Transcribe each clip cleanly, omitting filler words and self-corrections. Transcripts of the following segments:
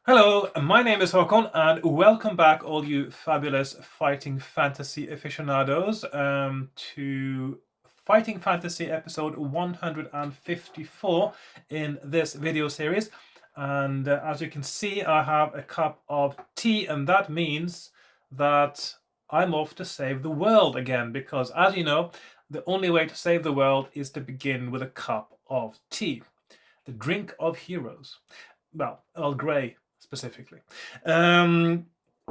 Hello, my name is Hakon, and welcome back, all you fabulous fighting fantasy aficionados, to Fighting Fantasy episode 154 in this video series. And as you can see, I have a cup of tea, and that means that I'm off to save the world again, because as you know, the only way to save the world is to begin with a cup of tea, the drink of heroes. Well, Earl Grey specifically.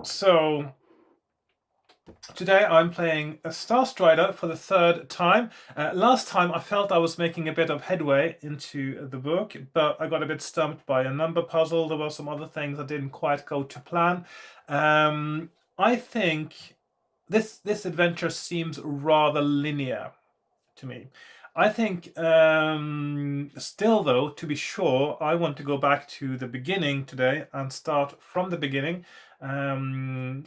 So today I'm playing a Star Strider for the third time. Last time I felt I was making a bit of headway into the book, but I got a bit stumped by a number puzzle. There were some other things that didn't quite go to plan. I think this adventure seems rather linear to me. I think still though, to be sure, I want to go back to the beginning today and start from the beginning and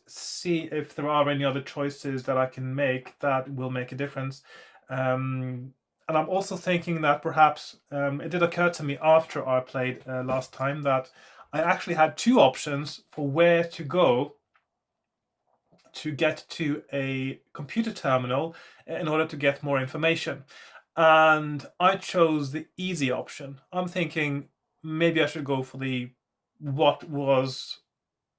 see if there are any other choices that I can make that will make a difference. And I'm also thinking that perhaps it did occur to me after I played last time that I actually had two options for where to go to get to a computer terminal in order to get more information. And I chose the easy option. I'm thinking maybe I should go for the what was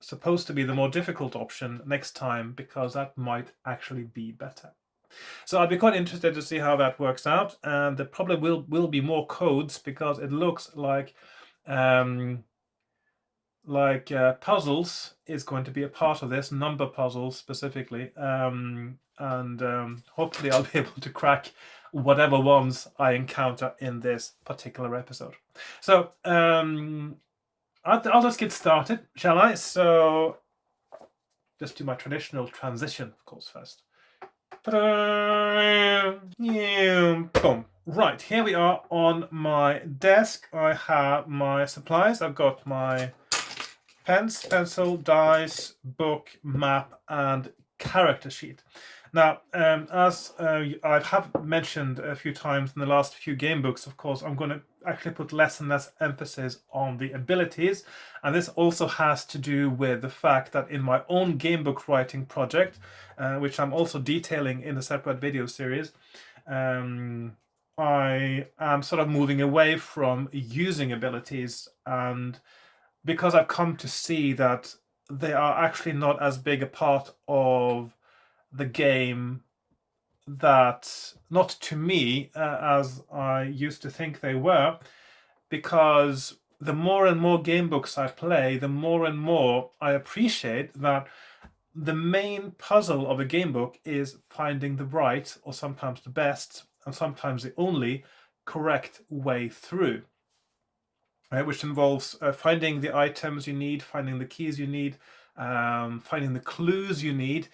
supposed to be the more difficult option next time, because that might actually be better. So I'd be quite interested to see how that works out, and there probably will be more codes, because it looks like puzzles is going to be a part of this, number puzzles specifically, and hopefully I'll be able to crack whatever ones I encounter in this particular episode. So I'll just get started, shall I? So just do my traditional transition, of course, first. Boom. Right, here we are on my desk. I have my supplies. I've got my pens, pencil, dice, book, map, and character sheet. Now, as I have mentioned a few times in the last few game books, of course, I'm going to actually put less and less emphasis on the abilities. And this also has to do with the fact that in my own game book writing project, which I'm also detailing in a separate video series, I am sort of moving away from using abilities, and because I've come to see that they are actually not as big a part of the game, that not to me as I used to think they were, because the more and more game books I play, the more and more I appreciate that the main puzzle of a game book is finding the right, or sometimes the best, and sometimes the only correct way through. Which involves finding the items you need, finding the keys you need, finding the clues you need,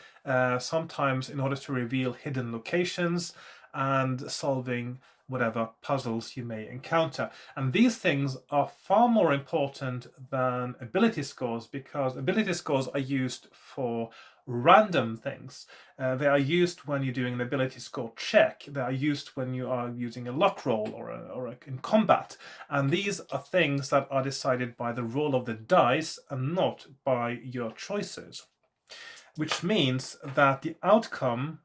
sometimes in order to reveal hidden locations, and solving whatever puzzles you may encounter. And these things are far more important than ability scores, because ability scores are used for random things. They are used when you're doing an ability score check. They are used when you are using a luck roll or in combat. And these are things that are decided by the roll of the dice and not by your choices. Which means that the outcome,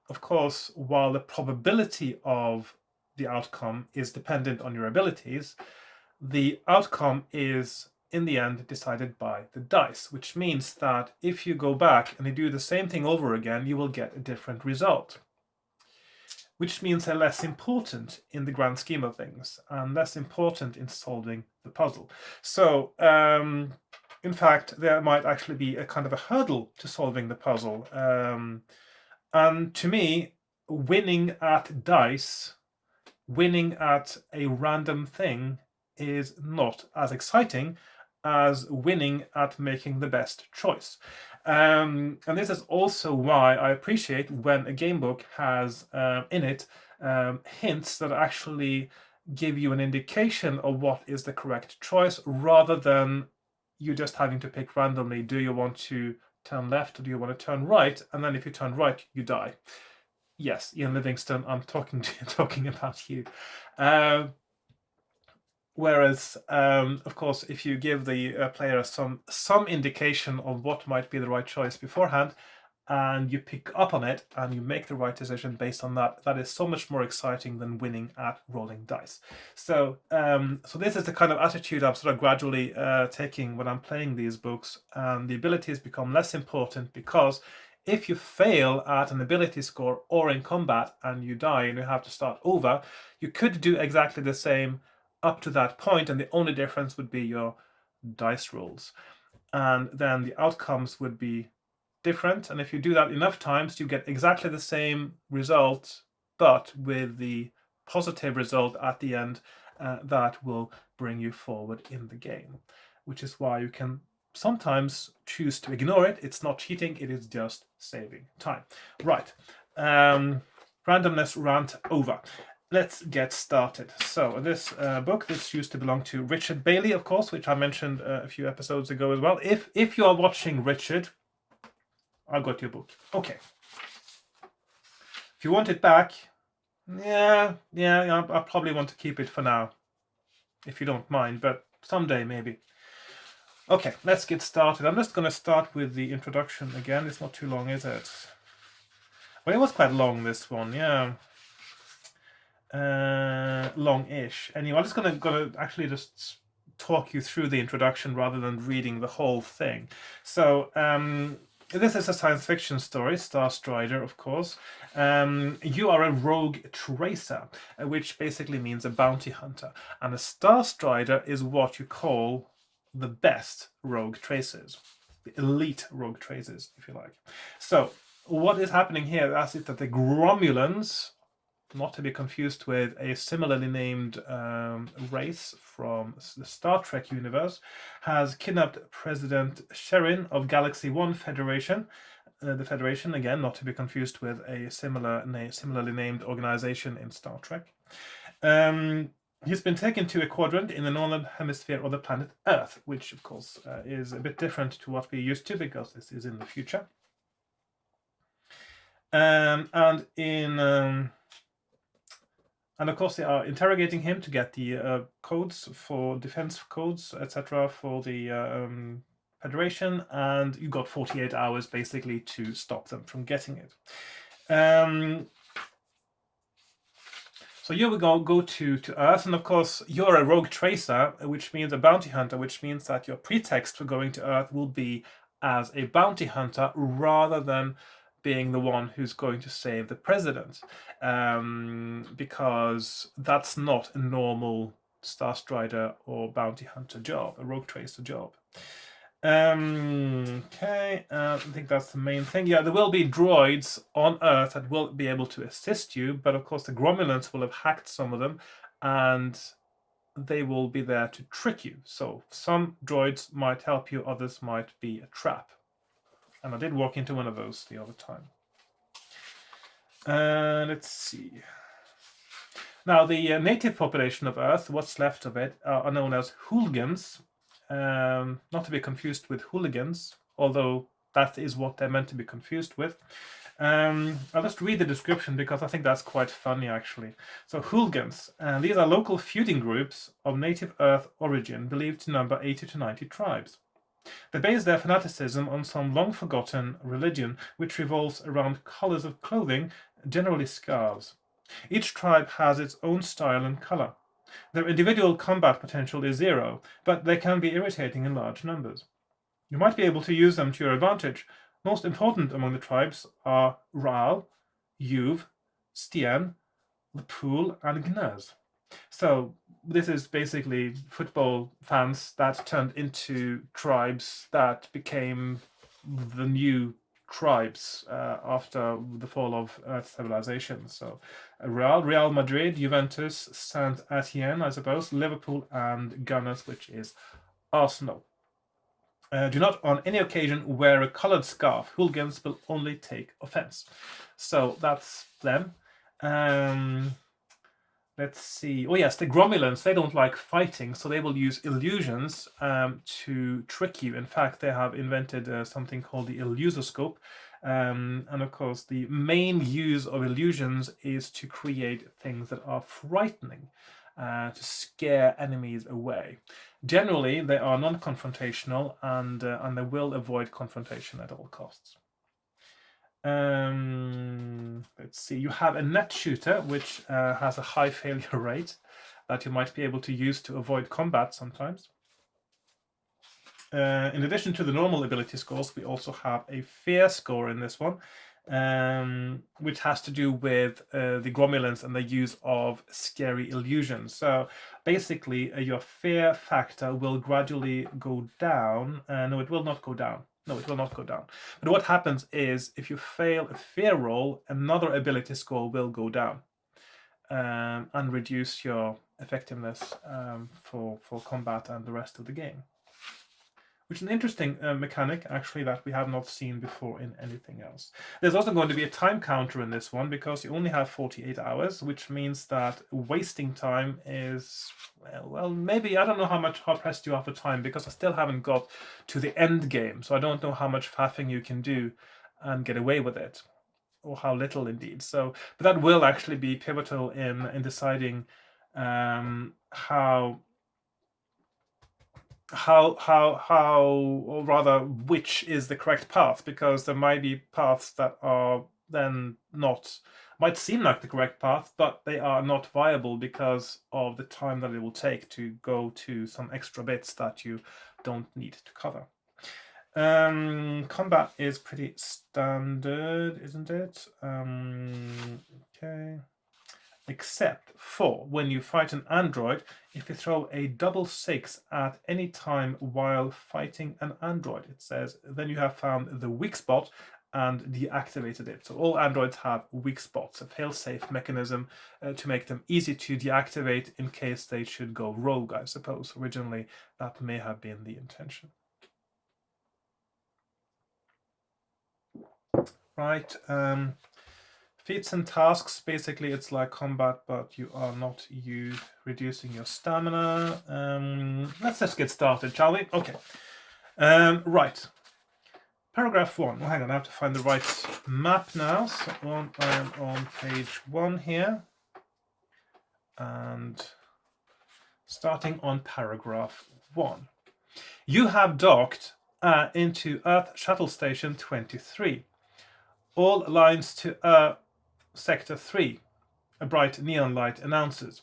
of course, while the probability of the outcome is dependent on your abilities, the outcome is in the end decided by the dice, which means that if you go back and you do the same thing over again, you will get a different result, which means they're less important in the grand scheme of things and less important in solving the puzzle. So in fact, there might actually be a kind of a hurdle to solving the puzzle. And to me, winning at dice, winning at a random thing, is not as exciting as winning at making the best choice. And this is also why I appreciate when a game book has in it hints that actually give you an indication of what is the correct choice, rather than you just having to pick randomly. Do you want to turn left or do you want to turn right? And then if you turn right, you die. Yes, Ian Livingston, I'm talking about you. Whereas, of course, if you give the player some indication of what might be the right choice beforehand, and you pick up on it and you make the right decision based on that, that is so much more exciting than winning at rolling dice. So, so this is the kind of attitude I'm sort of gradually taking when I'm playing these books, and the abilities become less important, because if you fail at an ability score or in combat and you die and you have to start over, you could do exactly the same up to that point, and the only difference would be your dice rolls, and then the outcomes would be different. And if you do that enough times, you get exactly the same result, but with the positive result at the end that will bring you forward in the game, which is why you can sometimes choose to ignore it. It's not cheating, it is just saving time. Right. Randomness rant over. Let's get started. So this book, this used to belong to Richard Bailey, of course, which I mentioned a few episodes ago as well. If you are watching Richard, I got your book. Okay. If you want it back, yeah, I probably want to keep it for now, if you don't mind, but someday maybe. Okay, let's get started. I'm just going to start with the introduction again. It's not too long, is it? Well, it was quite long, this one, yeah. Long-ish. Anyway, I'm just gonna actually just talk you through the introduction rather than reading the whole thing. So this is a science fiction story, Star Strider, of course. You are a rogue tracer, which basically means a bounty hunter, and a Star Strider is what you call the best rogue tracers, the elite rogue tracers, if you like. So what is happening here is that the Gromulans, not to be confused with a similarly named race from the Star Trek universe, has kidnapped President Sherin of Galaxy 1 Federation. The Federation, again, not to be confused with a similarly named organization in Star Trek. He's been taken to a quadrant in the northern hemisphere of the planet Earth, which, of course, is a bit different to what we're used to, because this is in the future. And of course, they are interrogating him to get the codes for defense codes, etc., for the Federation, and you got 48 hours basically to stop them from getting it. So you will go to Earth, and of course, you're a rogue tracer, which means a bounty hunter, which means that your pretext for going to Earth will be as a bounty hunter rather than being the one who's going to save the president, because that's not a normal Star Strider or bounty hunter job, a rogue tracer job. Okay, I think that's the main thing. Yeah, there will be droids on Earth that will be able to assist you, but of course the Gromulans will have hacked some of them, and they will be there to trick you. So some droids might help you, others might be a trap. And I did walk into one of those the other time. Let's see. Now, the native population of Earth, what's left of it, are known as hooligans. Not to be confused with hooligans, although that is what they're meant to be confused with. I'll just read the description because I think that's quite funny, actually. So, hooligans, these are local feuding groups of native Earth origin believed to number 80 to 90 tribes. They base their fanaticism on some long-forgotten religion which revolves around colors of clothing, generally scarves. Each tribe has its own style and color. Their individual combat potential is 0, but they can be irritating in large numbers. You might be able to use them to your advantage. Most important among the tribes are Raal, Yuv, Stian, Lepul, and Gnaz. So this is basically football fans that turned into tribes that became the new tribes after the fall of Earth civilization. So Real Madrid, Juventus, Saint Etienne, I suppose, Liverpool, and Gunners, which is Arsenal. Do not on any occasion wear a colored scarf. Hooligans will only take offense. So that's them. Let's see. Oh yes, the Gromulans, they don't like fighting, so they will use illusions to trick you. In fact, they have invented something called the illusoscope. And of course, the main use of illusions is to create things that are frightening. to scare enemies away. Generally, they are non-confrontational and they will avoid confrontation at all costs. Let's see. You have a net shooter, which has a high failure rate that you might be able to use to avoid combat sometimes. In addition to the normal ability scores, we also have a fear score in this one, which has to do with the Gromulans and the use of scary illusions. So basically, your fear factor will gradually go down. No, it will not go down. No, it will not go down. But what happens is, if you fail a fear roll, another ability score will go down and reduce your effectiveness for combat and the rest of the game. Which is an interesting mechanic, actually, that we have not seen before in anything else. There's also going to be a time counter in this one, because you only have 48 hours, which means that wasting time is, well, maybe, I don't know how pressed you are for time, because I still haven't got to the end game, so I don't know how much faffing you can do and get away with it, or how little indeed. So, but that will actually be pivotal in deciding or rather which is the correct path, because there might be paths that are then might seem like the correct path, but they are not viable because of the time that it will take to go to some extra bits that you don't need to cover. Combat is pretty standard, isn't it? Okay. Except for when you fight an android, if you throw a double 6 at any time while fighting an android, it says, then you have found the weak spot and deactivated it. So all androids have weak spots, a fail-safe mechanism to make them easy to deactivate in case they should go rogue, I suppose. Originally, that may have been the intention. Right. Feats and tasks, basically it's like combat, but you are not reducing your stamina. Let's just get started, shall we? Okay. Right. Paragraph 1. Well, hang on, I have to find the right map now. So I'm on page 1 here. And starting on paragraph 1. You have docked into Earth Shuttle Station 23. All lines to Sector 3, a bright neon light announces.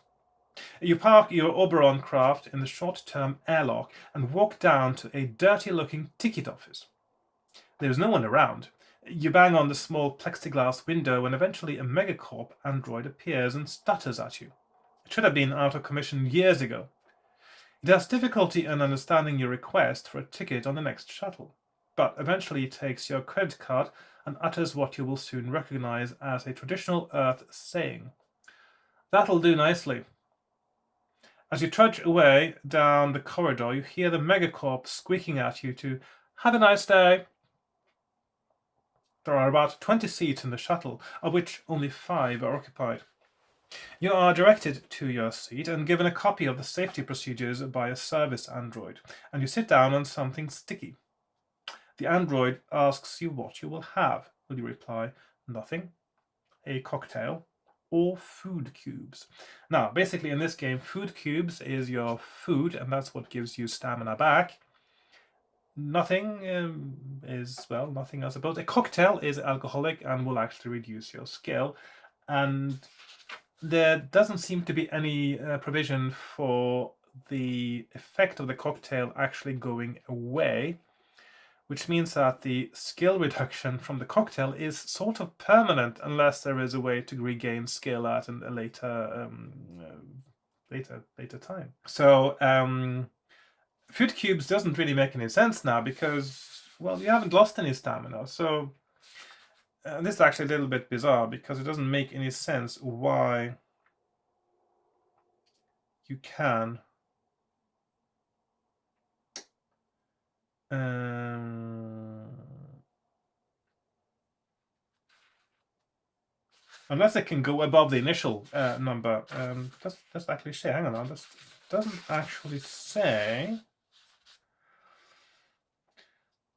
You park your Oberon craft in the short-term airlock and walk down to a dirty-looking ticket office. There is no one around. You bang on the small plexiglass window and eventually a Megacorp android appears and stutters at you. It should have been out of commission years ago. It has difficulty in understanding your request for a ticket on the next shuttle, but eventually takes your credit card and utters what you will soon recognize as a traditional Earth saying. That'll do nicely. As you trudge away down the corridor, you hear the Megacorp squeaking at you to have a nice day. There are about 20 seats in the shuttle, of which only 5 are occupied. You are directed to your seat and given a copy of the safety procedures by a service android, and you sit down on something sticky. The android asks you what you will have. Will you reply, nothing, a cocktail, or food cubes? Now, basically in this game, food cubes is your food, and that's what gives you stamina back. Nothing is, well, nothing I suppose. A cocktail is alcoholic and will actually reduce your skill. And there doesn't seem to be any provision for the effect of the cocktail actually going away, which means that the skill reduction from the cocktail is sort of permanent unless there is a way to regain skill at a later time. So food cubes doesn't really make any sense now because, well, you haven't lost any stamina. So this is actually a little bit bizarre because it doesn't make any sense why you can unless it can go above the initial number. Let's actually say, hang on, this doesn't actually say,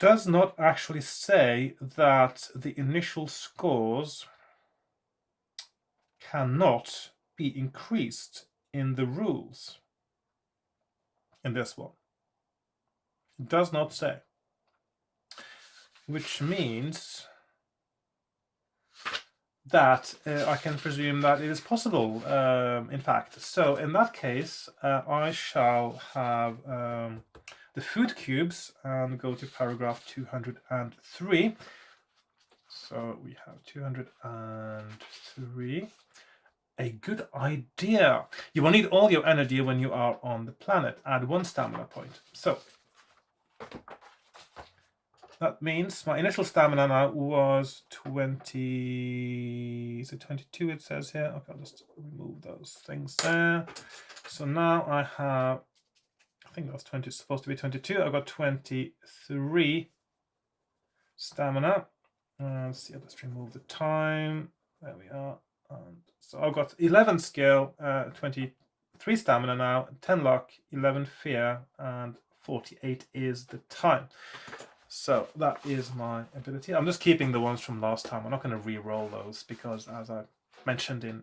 does not actually say that the initial scores cannot be increased in the rules in this one. It does not say. Which means that I can presume that it is possible, in fact. So in that case, I shall have the food cubes and go to paragraph 203. So we have 203. A good idea. You will need all your energy when you are on the planet. Add 1 stamina point. So that means my initial stamina now was 20. Is it 22? It says here. Okay, I'll just remove those things there. So now I have, I think that was 20. It's supposed to be 22. I've got 23 stamina. Let's see. I'll just remove the time. There we are. And so I've got 11 skill, 23 stamina now, 10 luck, 11 fear, and 48 is the time. So that is my ability. I'm just keeping the ones from last time. I'm not going to re-roll those because, as I mentioned in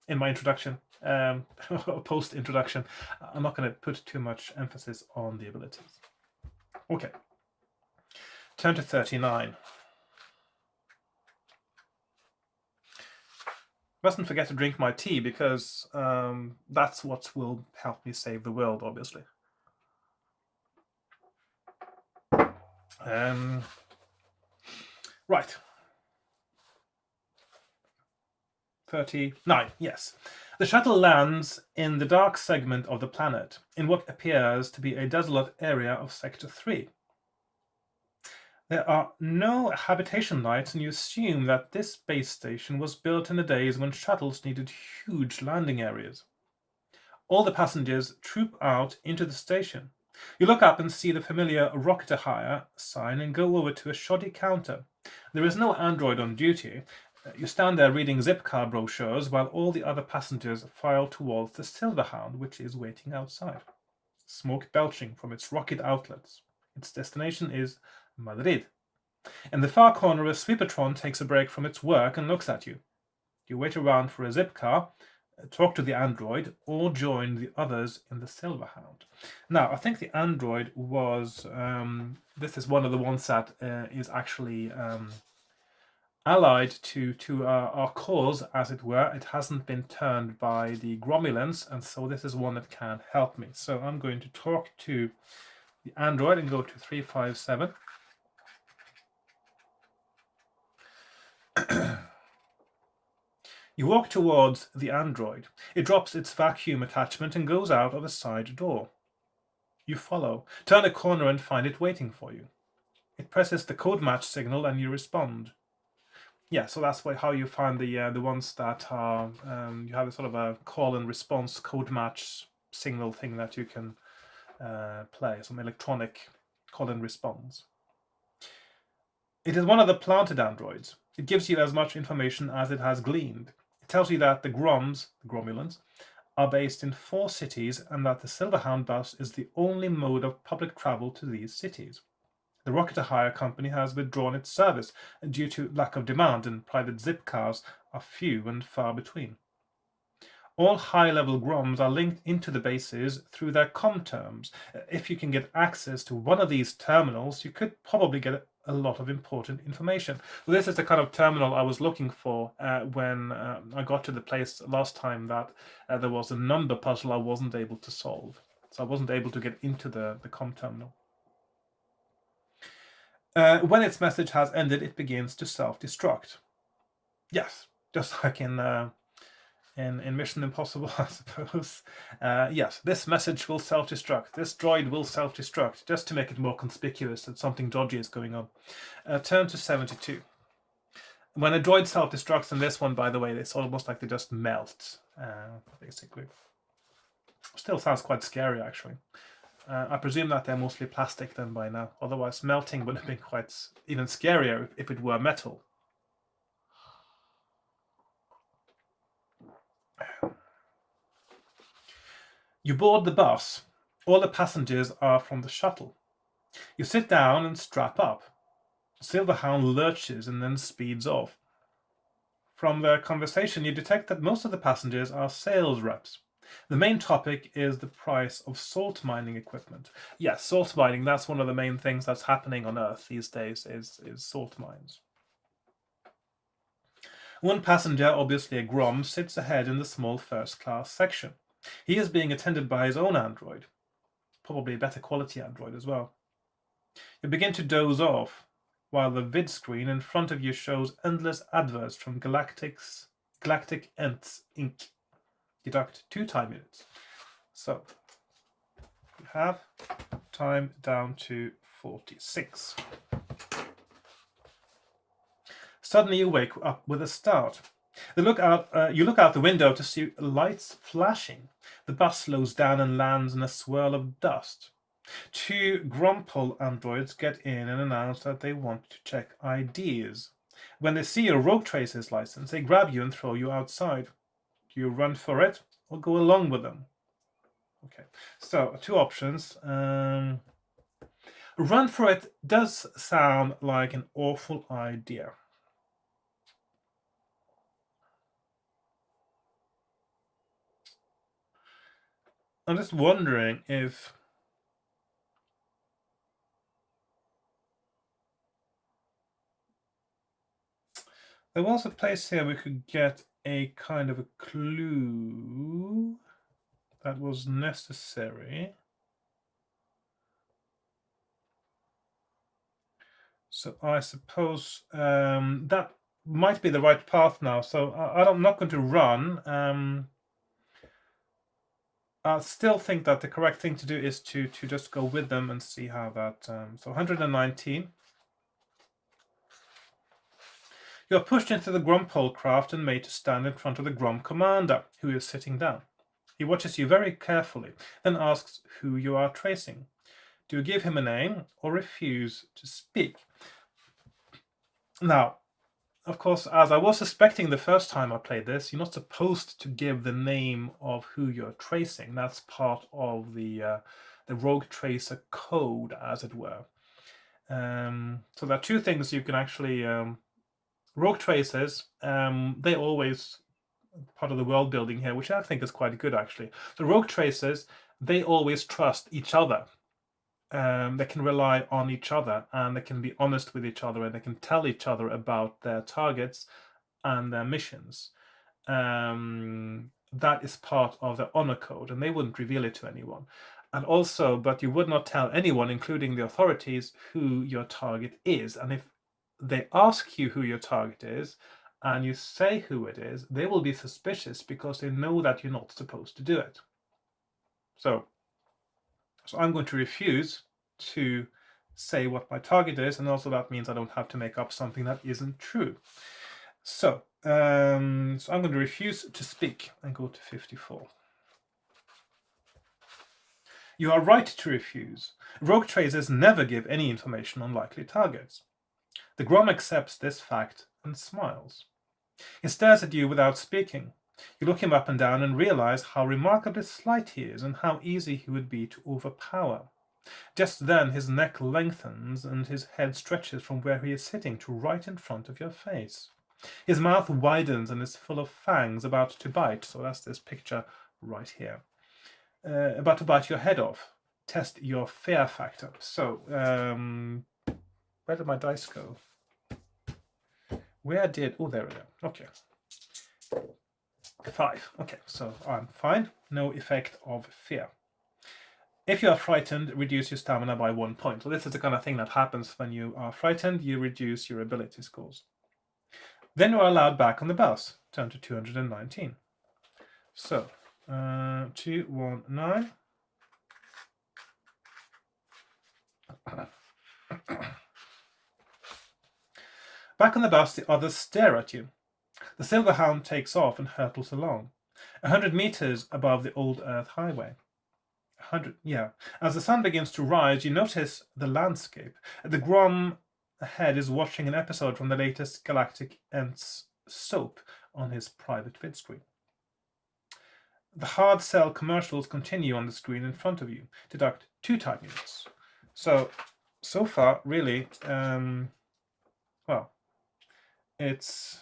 my introduction, post introduction, I'm not going to put too much emphasis on the abilities. Okay. Turn to 39. Mustn't forget to drink my tea because that's what will help me save the world, obviously. Right. 39, yes. The shuttle lands in the dark segment of the planet, in what appears to be a desolate area of Sector 3. There are no habitation lights, and you assume that this base station was built in the days when shuttles needed huge landing areas. All the passengers troop out into the station. You look up and see the familiar Rocket Hire sign and go over to a shoddy counter. There is no android on duty. You stand there reading Zipcar brochures while all the other passengers file towards the Silverhound, which is waiting outside, smoke belching from its rocket outlets. Its destination is Madrid. In the far corner, a Sweepertron takes a break from its work and looks at you. You wait around for a Zipcar, talk to the android, or join the others in the Silverhound. Now, I think the android was, this is one of the ones that is actually allied to our cause, as it were. It hasn't been turned by the Gromulans, and so this is one that can help me. So I'm going to talk to the android and go to 357. You walk towards the android. It drops its vacuum attachment and goes out of a side door. You follow, turn a corner and find it waiting for you. It presses the code match signal and you respond. Yeah, so that's how you find the ones that are, you have a sort of a call and response code match signal thing that you can play, some electronic call and response. It is one of the planted androids. It gives you as much information as it has gleaned. It tells you that the Gromulans, are based in 4 cities and that the Silverhound bus is the only mode of public travel to these cities. The Rocket Hire company has withdrawn its service due to lack of demand, and private zip cars are few and far between. All high-level Groms are linked into the bases through their com terms. If you can get access to one of these terminals, you could probably get a lot of important information. So this is the kind of terminal I was looking for when I got to the place last time that there was a number puzzle I wasn't able to solve. So I wasn't able to get into the com terminal. When its message has ended, it begins to self-destruct. Yes, just like in Mission Impossible, I suppose. Yes, this message will self-destruct. This droid will self-destruct, just to make it more conspicuous that something dodgy is going on. Turn to 72. When a droid self-destructs in this one, by the way, it's almost like they just melt, basically. Still sounds quite scary, actually. I presume that they're mostly plastic then by now. Otherwise, melting would have been quite even scarier if it were metal. You board the bus. All the passengers are from the shuttle. You sit down and strap up. The Silverhound lurches and then speeds off. From their conversation, you detect that most of the passengers are sales reps. The main topic is the price of salt mining equipment. Yes, salt mining, that's one of the main things that's happening on Earth these days is salt mines. One passenger, obviously a Grom, sits ahead in the small first-class section. He is being attended by his own android, probably a better quality android as well. You begin to doze off, while the vid screen in front of you shows endless adverts from Galactic Ents Inc. Deduct 2 time units. So, you have time down to 46. Suddenly you wake up with a start. You look out the window to see lights flashing. The bus slows down and lands in a swirl of dust. 2 Grompol androids get in and announce that they want to check IDs. When they see your Rogue Tracer's license, they grab you and throw you outside. Do you run for it or go along with them? Okay, so 2 options. Run for it does sound like an awful idea. I'm just wondering if there was a place here we could get a kind of a clue that was necessary. So I suppose that might be the right path now. So I'm not going to run. I still think that the correct thing to do is to just go with them and see how that. So 119. You are pushed into the Grompol craft and made to stand in front of the Grom commander, who is sitting down. He watches you very carefully, then asks who you are tracing. Do you give him a name or refuse to speak? Now, of course, as I was suspecting the first time I played this, you're not supposed to give the name of who you're tracing. That's part of the Rogue Tracer code, as it were. So there are 2 things you can actually... Rogue Tracers, they always... part of the world building here, which I think is quite good, actually. The Rogue Tracers, they always trust each other. They can rely on each other, and they can be honest with each other, and they can tell each other about their targets and their missions. That is part of the honor code, and they wouldn't reveal it to anyone. And also, but you would not tell anyone, including the authorities, who your target is. And if they ask you who your target is, and you say who it is, they will be suspicious because they know that you're not supposed to do it. So I'm going to refuse to say what my target is, and also that means I don't have to make up something that isn't true. So, I'm going to refuse to speak and go to 54. You are right to refuse. Rogue Tracers never give any information on likely targets. The Grom accepts this fact and smiles. He stares at you without speaking. You look him up and down and realize how remarkably slight he is and how easy he would be to overpower. Just then his neck lengthens and his head stretches from where he is sitting to right in front of your face. His mouth widens and is full of fangs about to bite, so that's this picture right here. About to bite your head off. Test your fear factor. So, where did my dice go? Where did... Oh, there we go. Okay. 5. Okay, so I'm fine. No effect of fear. If you are frightened, reduce your stamina by 1 point. So this is the kind of thing that happens when you are frightened. You reduce your ability scores. Then you are allowed back on the bus. Turn to 219. So, 219. Back on the bus, the others stare at you. The Silver Hound takes off and hurtles along. 100 meters above the old Earth highway. 100, yeah. As the sun begins to rise, you notice the landscape. The Grom ahead is watching an episode from the latest Galactic Ents soap on his private vid screen. The hard sell commercials continue on the screen in front of you. Deduct 2 time units. So far, really, well, it's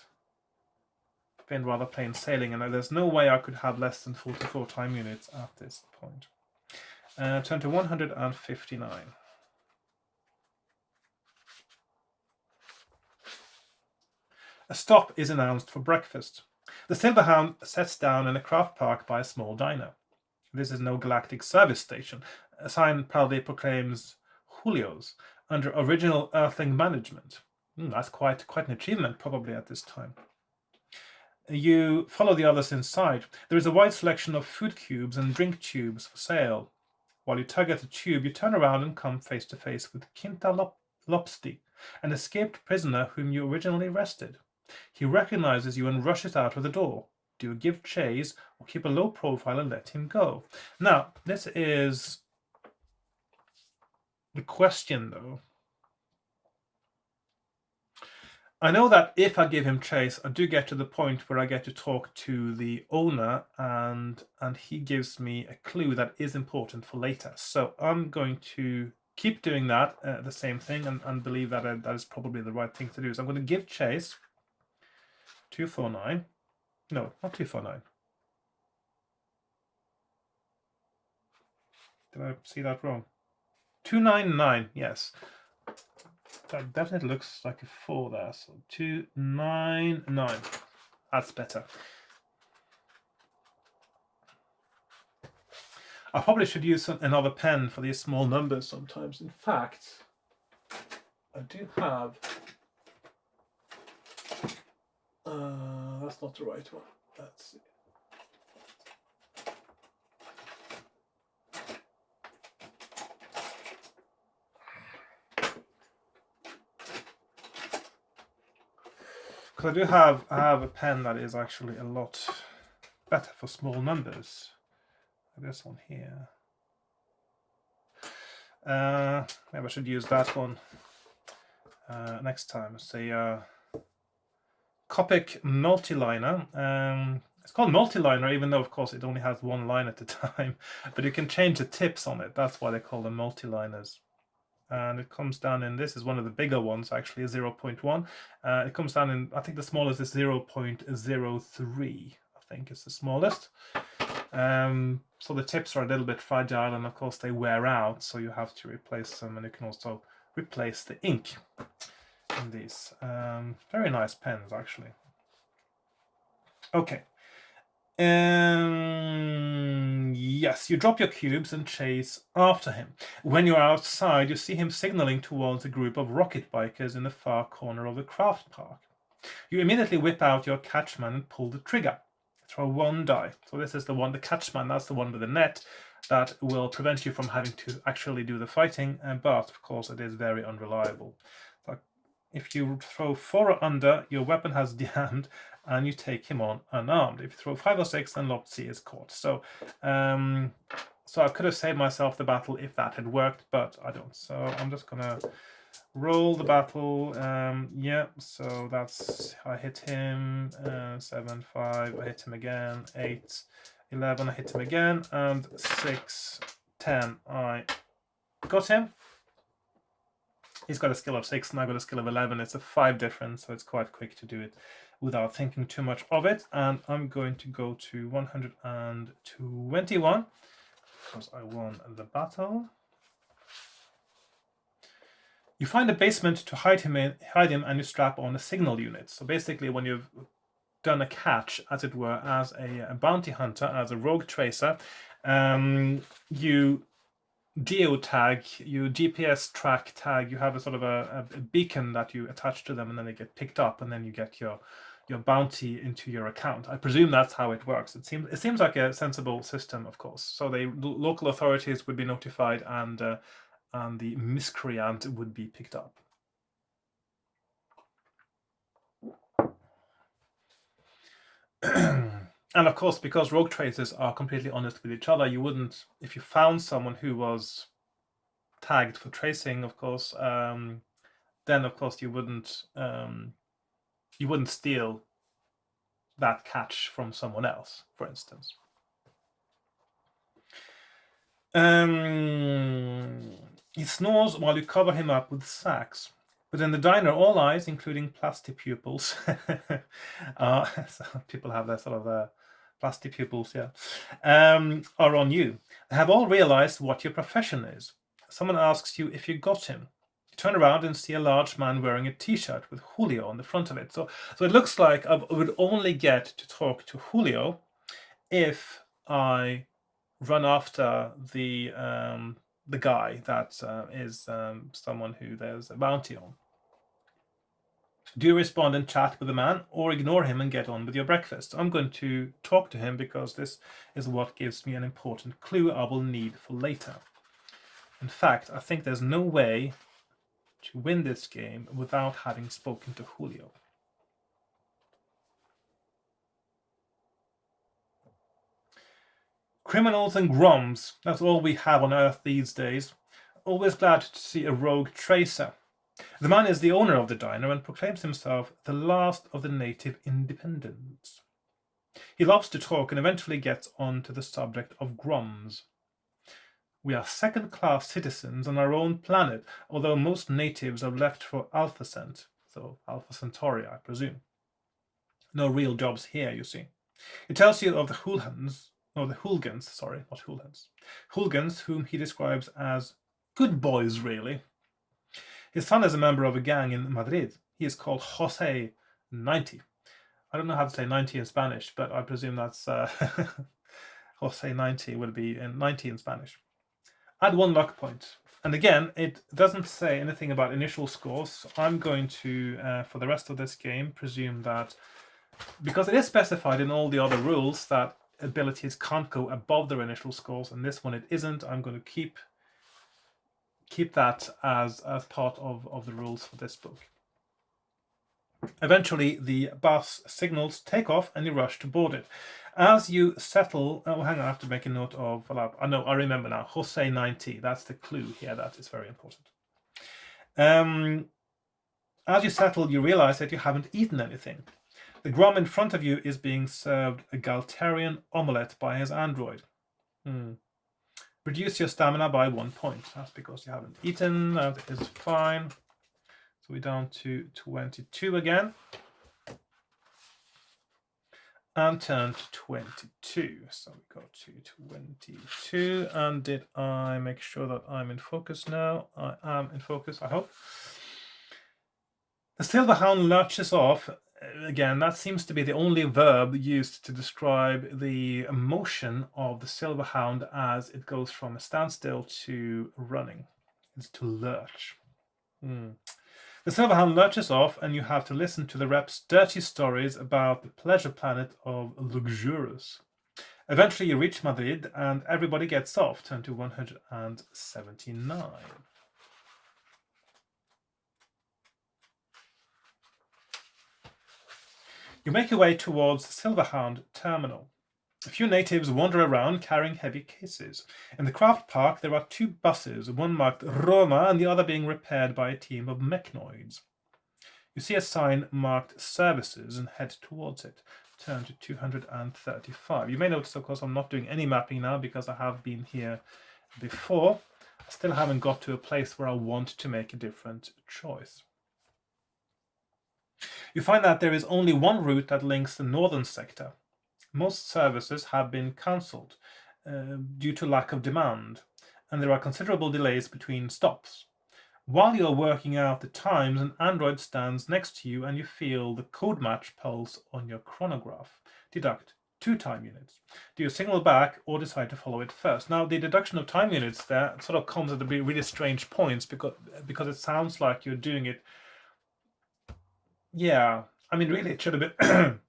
been rather plain sailing, and there's no way I could have less than 44 time units at this point. Turn to 159. A stop is announced for breakfast. The Silverhound sets down in a craft park by a small diner. This is no galactic service station. A sign proudly proclaims Julio's under original Earthling management. That's quite an achievement, probably, at this time. You follow the others inside. There is a wide selection of food cubes and drink tubes for sale. While you tug at the tube, you turn around and come face to face with Quinta Lopsti, an escaped prisoner whom you originally arrested. He recognizes you and rushes out of the door. Do you give chase or keep a low profile and let him go? Now, this is the question, though. I know that if I give him chase, I do get to the point where I get to talk to the owner, and he gives me a clue that is important for later. So I'm going to keep doing that, the same thing, and believe that that is probably the right thing to do. So I'm going to give chase. 249. No, not 249. Did I see that wrong? 299, yes. That definitely looks like a 4 there. So 299. That's better. I probably should use another pen for these small numbers sometimes. In fact, I do have... that's not the right one. Let's see. Because I have a pen that is actually a lot better for small numbers. This one here. Maybe I should use that one next time. It's a Copic multiliner. It's called multiliner, even though, of course, it only has one line at a time. But you can change the tips on it. That's why they call them multiliners. And it comes down in, this is one of the bigger ones, actually, 0.1. It comes down in, I think the smallest is 0.03, I think is the smallest. So the tips are a little bit fragile, and of course they wear out, so you have to replace them, and you can also replace the ink in these. Very nice pens, actually. Okay. Yes, you drop your cubes and chase after him. When you're outside, you see him signaling towards a group of rocket bikers in the far corner of the craft park. You immediately whip out your catchman and pull the trigger. Throw one die. So this is the one, the catchman, that's the one with the net that will prevent you from having to actually do the fighting, but of course it is very unreliable. So if you throw 4 or under, your weapon has jammed and you take him on unarmed. If you throw 5 or 6, then Lopsi is caught. So so I could have saved myself the battle if that had worked, but I don't. So I'm just gonna roll the battle. Yeah, so that's, I hit him, 7, 5, I hit him again, 8, 11, I hit him again, and 6, 10, I got him. He's got a skill of 6 and I got a skill of 11. It's a 5 difference, so it's quite quick to do it without thinking too much of it. And I'm going to go to 121 because I won the battle. You find a basement to hide him in, and you strap on a signal unit. So basically, when you've done a catch, as it were, as a bounty hunter, as a rogue tracer, you geotag, you GPS track tag, you have a sort of a beacon that you attach to them, and then they get picked up, and then you get your bounty into your account. I presume that's how it works. It seems like a sensible system, of course. So the local authorities would be notified, and the miscreant would be picked up. And of course, because rogue tracers are completely honest with each other, you wouldn't, if you found someone who was tagged for tracing, of course, then of course you wouldn't steal that catch from someone else, for instance. He snores while you cover him up with sacks. But in the diner, all eyes, including plastic pupils, so people have their sort of plastic pupils, yeah, are on you. They have all realized what your profession is. Someone asks you if you got him. You turn around and see a large man wearing a t-shirt with Julio on the front of it. So it looks like I would only get to talk to Julio if I run after the guy that is someone who there's a bounty on. Do you respond and chat with the man, or ignore him and get on with your breakfast? I'm going to talk to him because this is what gives me an important clue I will need for later. In fact, I think there's no way to win this game without having spoken to Julio. Criminals and groms, that's all we have on Earth these days. Always glad to see a rogue tracer. The man is the owner of the diner and proclaims himself the last of the native independents. He loves to talk and eventually gets on to the subject of groms. We are second-class citizens on our own planet, although most natives have left for Alpha Cent, so Alpha Centauri, I presume. No real jobs here, you see. It tells you of the hooligans, whom he describes as good boys, really. His son is a member of a gang in Madrid. He is called Jose 90. I don't know how to say 90 in Spanish, but I presume that's Jose 90 will be in 90 in Spanish. Add 1 luck point. And again, it doesn't say anything about initial scores. So I'm going to, for the rest of this game, presume that because it is specified in all the other rules that abilities can't go above their initial scores, and this one it isn't, I'm going to keep that as part of the rules for this book. Eventually, the bus signals take off and you rush to board it. As you settle, hang on, I have to make a note of, I know, I remember now, Jose 90, that's the clue here, that is very important. As you settle, you realize that you haven't eaten anything. The grom in front of you is being served a Galtarian omelette by his android. Reduce your stamina by 1 point. That's because you haven't eaten. That is fine. So we're down to 22 again. And turn to 22. So we go to 22. And did I make sure that I'm in focus now? I am in focus, I hope. The Silverhound lurches off. Again, that seems to be the only verb used to describe the motion of the Silverhound as it goes from a standstill to running. It's to lurch. The Silverhound lurches off, and you have to listen to the rep's dirty stories about the pleasure planet of Luxurus. Eventually, you reach Madrid, and everybody gets off. Turn to 179. You make your way towards the Silverhound terminal. A few natives wander around carrying heavy cases. In the craft park, there are 2 buses, one marked Roma and the other being repaired by a team of mechnoids. You see a sign marked Services and head towards it. Turn to 235. You may notice, of course, I'm not doing any mapping now because I have been here before. I still haven't got to a place where I want to make a different choice. You find that there is only one route that links the northern sector. Most services have been cancelled due to lack of demand, and there are considerable delays between stops. While you are working out the times, an android stands next to you and you feel the code match pulse on your chronograph. Deduct 2 time units. Do you signal back or decide to follow it first? Now, the deduction of time units there sort of comes at really strange points because it sounds like you're doing it. Yeah, I mean, really, it should have been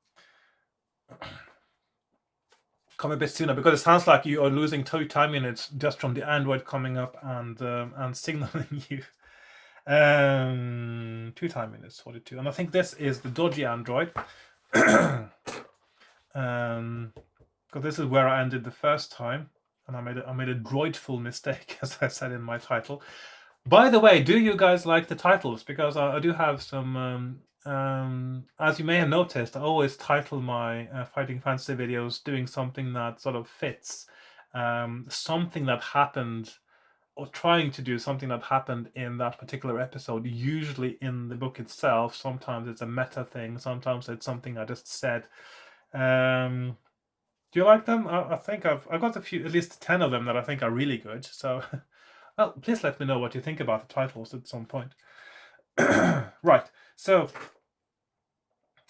come a bit sooner because it sounds like you are losing 2 time units just from the android coming up and signaling you. 2 time units, 42, and I think this is the dodgy android. Because this is where I ended the first time, and I made a droidful mistake, as I said in my title. By the way, do you guys like the titles? Because I do have some. As you may have noticed, I always title my Fighting Fantasy videos doing something that sort of fits, something that happened or trying to do something that happened in that particular episode, usually in the book itself. Sometimes it's a meta thing, sometimes it's something I just said. Do you like them? I think I've got a few, at least 10 of them that I think are really good. So, well, please let me know what you think about the titles at some point. Right, so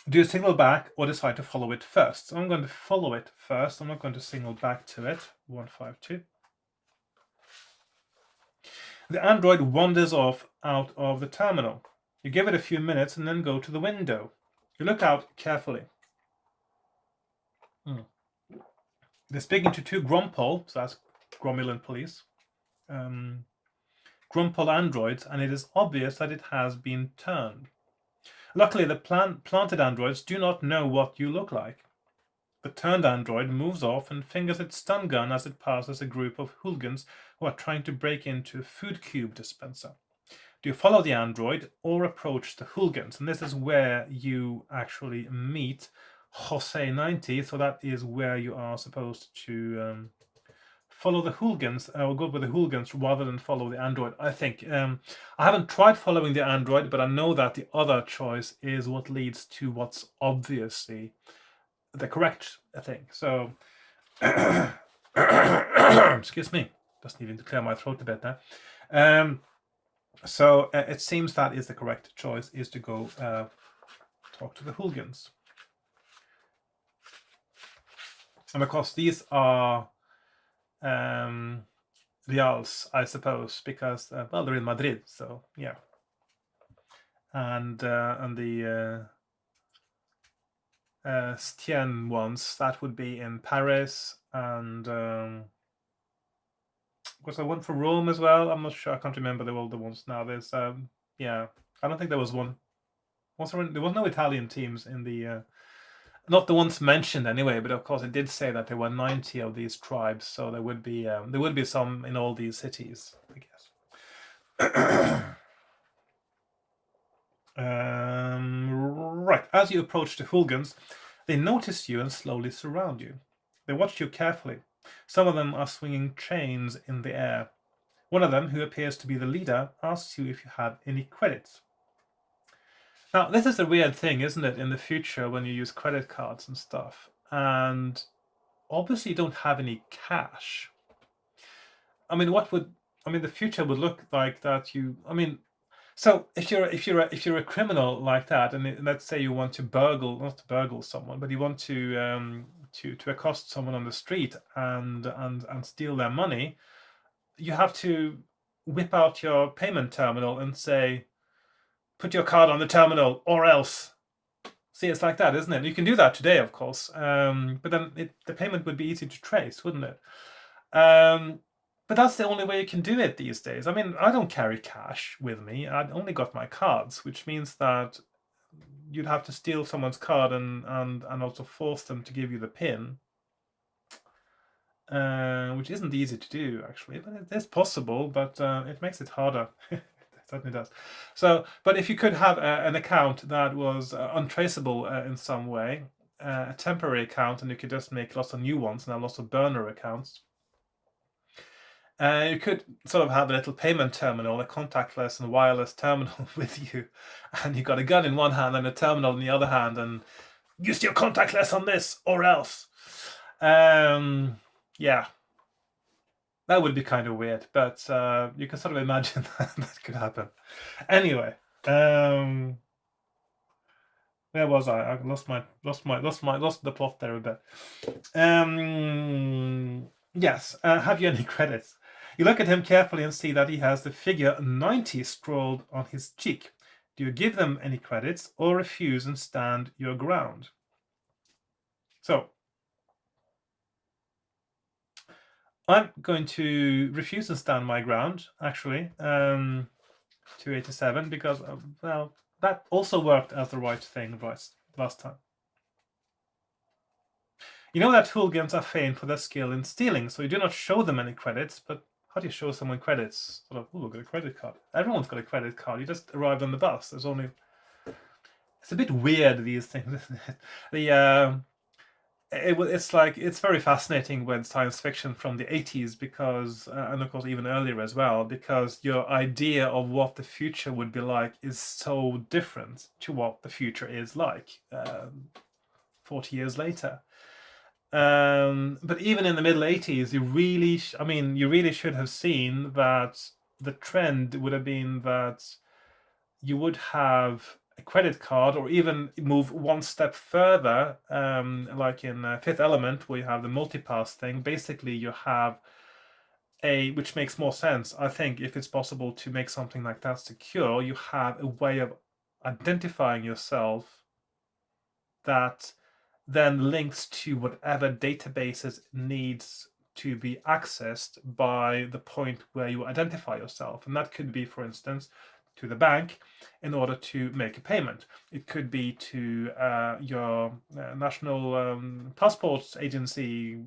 do you signal back or decide to follow it first? So I'm going to follow it first. I'm not going to signal back to it. 152. The android wanders off out of the terminal. You give it a few minutes and then go to the window. You look out carefully. They're speaking to two Grompol, so that's Gromulan police, Grompol androids, and it is obvious that it has been turned. Luckily, the planted androids do not know what you look like. The turned android moves off and fingers its stun gun as it passes a group of hooligans who are trying to break into a food cube dispenser. Do you follow the android or approach the hooligans? And this is where you actually meet Jose 90, so that is where you are supposed to follow the hooligans, or go with the hooligans rather than follow the android, I think. I haven't tried following the android, but I know that the other choice is what leads to what's obviously the correct thing. So, excuse me, just needing to clear my throat a bit there. So it seems that is the correct choice, is to go talk to the hooligans. And because these are Reals, I suppose, because well, they're in Madrid, so yeah. And the Stien ones, that would be in Paris, and was there one for Rome as well? I'm not sure. I can't remember all the ones now. There's yeah, I don't think there was one. There was no Italian teams in the not the ones mentioned anyway, but of course it did say that there were 90 of these tribes, so there would be some in all these cities, I guess. Right, as you approach the hooligans, they notice you and slowly surround you. They watch you carefully. Some of them are swinging chains in the air. One of them, who appears to be the leader, asks you if you have any credits. Now, this is a weird thing, isn't it, in the future when you use credit cards and stuff, and obviously you don't have any cash. I mean, the future would look like that so if you're a criminal like that, and let's say you want to not to burgle someone, but you want to accost someone on the street and steal their money, you have to whip out your payment terminal and say, put your card on the terminal or else. See, it's like that, isn't it? You can do that today, of course, but then the payment would be easy to trace, wouldn't it? But that's the only way you can do it these days. I mean, I don't carry cash with me. I've only got my cards, which means that you'd have to steal someone's card and also force them to give you the PIN, which isn't easy to do, actually. But it is possible, but it makes it harder. It certainly does. So, but if you could have an account that was untraceable in some way, a temporary account, and you could just make lots of new ones and have lots of burner accounts, you could sort of have a little payment terminal, a contactless and wireless terminal with you, and you got a gun in one hand and a terminal in the other hand, and use your contactless on this or else. Yeah, that would be kind of weird, but you can sort of imagine that could happen. Anyway, where was I? I lost the plot there a bit. Yes. Have you any credits? You look at him carefully and see that he has the figure 90 scrawled on his cheek. Do you give them any credits or refuse and stand your ground? So, I'm going to refuse and stand my ground, actually, 287, because, well, that also worked as the right thing last time. You know that hooligans are famed for their skill in stealing, so you do not show them any credits, but how do you show someone credits? Sort of, oh, got a credit card. Everyone's got a credit card. You just arrived on the bus. It's a bit weird, these things, isn't it? it's very fascinating with science fiction from the 80s because and of course even earlier as well, because your idea of what the future would be like is so different to what the future is like 40 years later. But even in the middle 80s, you really should have seen that the trend would have been that you would have a credit card, or even move one step further, like in Fifth Element, where you have the multipass thing. Basically, you have which makes more sense, I think, if it's possible to make something like that secure, you have a way of identifying yourself that then links to whatever databases needs to be accessed by the point where you identify yourself. And that could be, for instance, to the bank in order to make a payment. It could be to your national passports agency,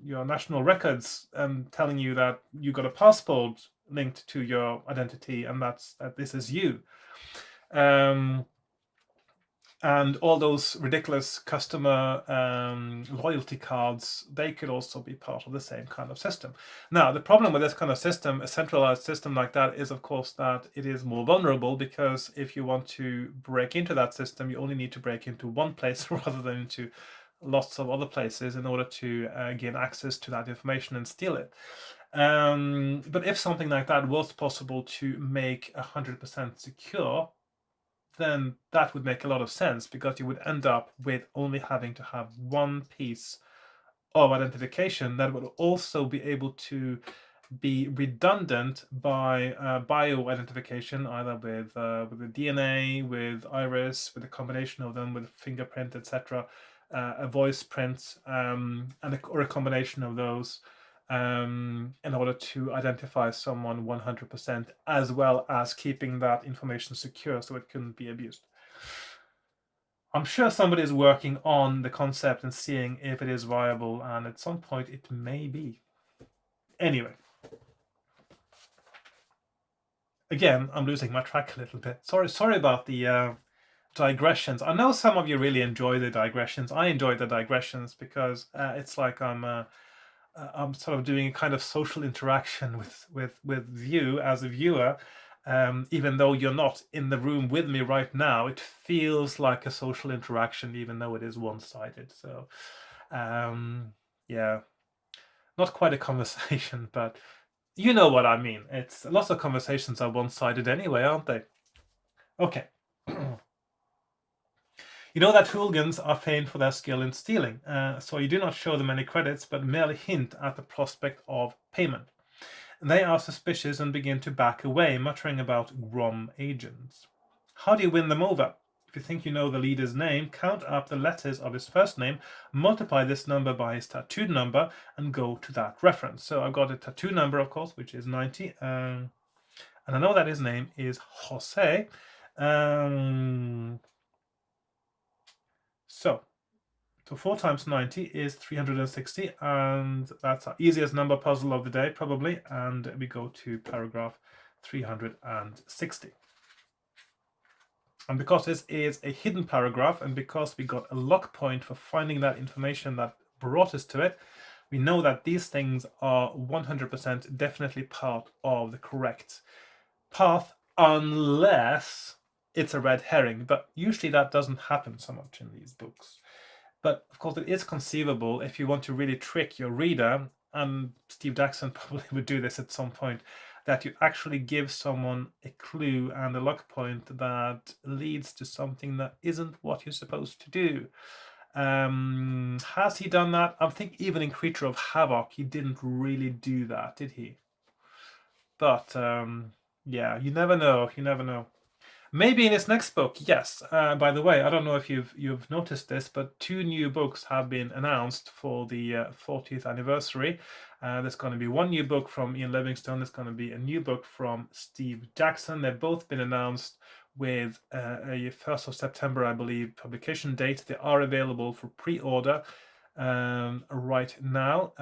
your national records, telling you that you got a passport linked to your identity, and that this is you. And all those ridiculous customer loyalty cards, they could also be part of the same kind of system. Now, the problem with this kind of system, a centralized system like that, is of course that it is more vulnerable, because if you want to break into that system, you only need to break into one place rather than into lots of other places in order to gain access to that information and steal it. But if something like that was possible to make 100% secure, then that would make a lot of sense, because you would end up with only having to have one piece of identification that would also be able to be redundant by bio-identification, either with the DNA, with iris, with a combination of them, with fingerprint, etc., a voice print, or a combination of those, in order to identify someone 100%, as well as keeping that information secure so it couldn't be abused. I'm sure somebody is working on the concept and seeing if it is viable, and at some point it may be. Anyway, again, I'm losing my track a little bit. Sorry about the digressions. I know some of you really enjoy the digressions. I enjoy the digressions because it's like I'm sort of doing a kind of social interaction with you as a viewer. Even though you're not in the room with me right now, it feels like a social interaction, even though it is one-sided. So, yeah, not quite a conversation, but you know what I mean. It's lots of conversations are one-sided anyway, aren't they? Okay. You know that hooligans are famed for their skill in stealing, so you do not show them any credits, but merely hint at the prospect of payment. They are suspicious and begin to back away, muttering about Grom agents. How do you win them over? If you think you know the leader's name, count up the letters of his first name, multiply this number by his tattooed number, and go to that reference. So I've got a tattoo number, of course, which is 90, and I know that his name is Jose. So 4 times 90 is 360, and that's our easiest number puzzle of the day, probably. And we go to paragraph 360. And because this is a hidden paragraph, and because we got a lock point for finding that information that brought us to it, we know that these things are 100% definitely part of the correct path, unless it's a red herring. But usually that doesn't happen so much in these books. But of course, it is conceivable, if you want to really trick your reader, and Steve Jackson probably would do this at some point, that you actually give someone a clue and a lock point that leads to something that isn't what you're supposed to do. Has he done that? I think even in Creature of Havoc, he didn't really do that, did he? But yeah, you never know. You never know. Maybe in his next book, yes. By the way, I don't know if you've noticed this, but 2 new books have been announced for the 40th anniversary. There's going to be one new book from Ian Livingstone. There's going to be a new book from Steve Jackson. They've both been announced with a 1st of September, I believe, publication date. They are available for pre-order right now.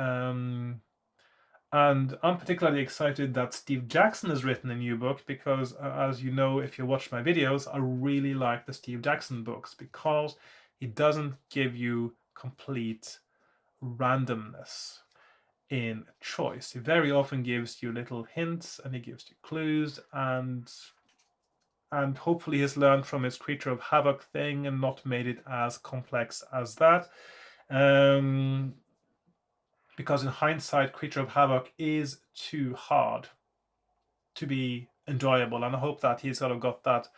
And I'm particularly excited that Steve Jackson has written a new book because, as you know, if you watch my videos, I really like the Steve Jackson books because he doesn't give you complete randomness in choice. He very often gives you little hints and he gives you clues, and hopefully he's learned from his creature of havoc thing and not made it as complex as that. Because in hindsight, creature of havoc is too hard to be enjoyable, and I hope that he's sort of got that,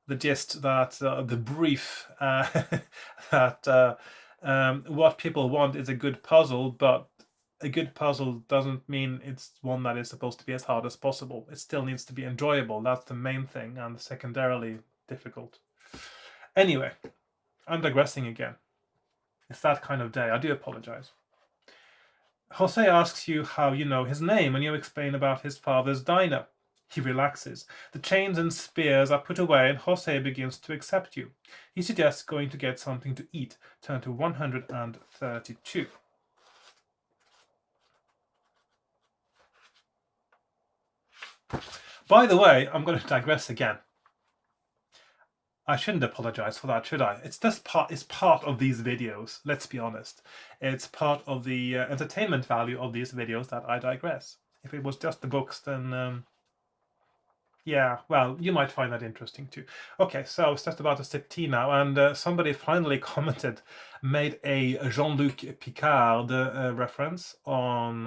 the gist, that the brief that what people want is a good puzzle, but a good puzzle doesn't mean it's one that is supposed to be as hard as possible. It still needs to be enjoyable. That's the main thing, and secondarily difficult. Anyway, I'm digressing again. It's that kind of day. I do apologize. Jose asks you how you know his name, and you explain about his father's diner. He relaxes. The chains and spears are put away, and Jose begins to accept you. He suggests going to get something to eat. Turn to 132. By the way, I'm going to digress again. I shouldn't apologize for that, should I? It's part of these videos, let's be honest. It's part of the entertainment value of these videos that I digress. If it was just the books, then yeah, well, you might find that interesting too. Okay, so I was just about to sip tea now, and somebody finally made a Jean-Luc Picard reference on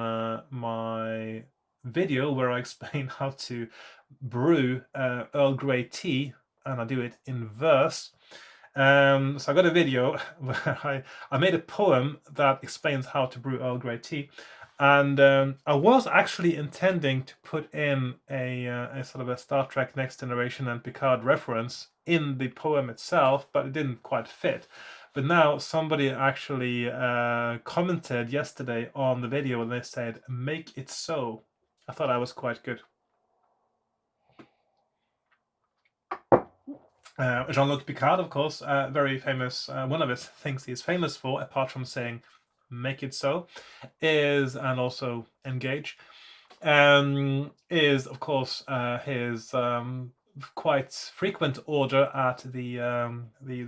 my video where I explain how to brew Earl Grey tea, and I do it in verse. So I got a video where I made a poem that explains how to brew Earl Grey tea. And I was actually intending to put in a sort of a Star Trek Next Generation and Picard reference in the poem itself, but it didn't quite fit. But now somebody actually commented yesterday on the video and they said, "Make it so." I thought I was quite good. Jean-Luc Picard, of course, very famous. One of his things he's famous for, apart from saying "make it so," is, and also engage, is of course his quite frequent order at the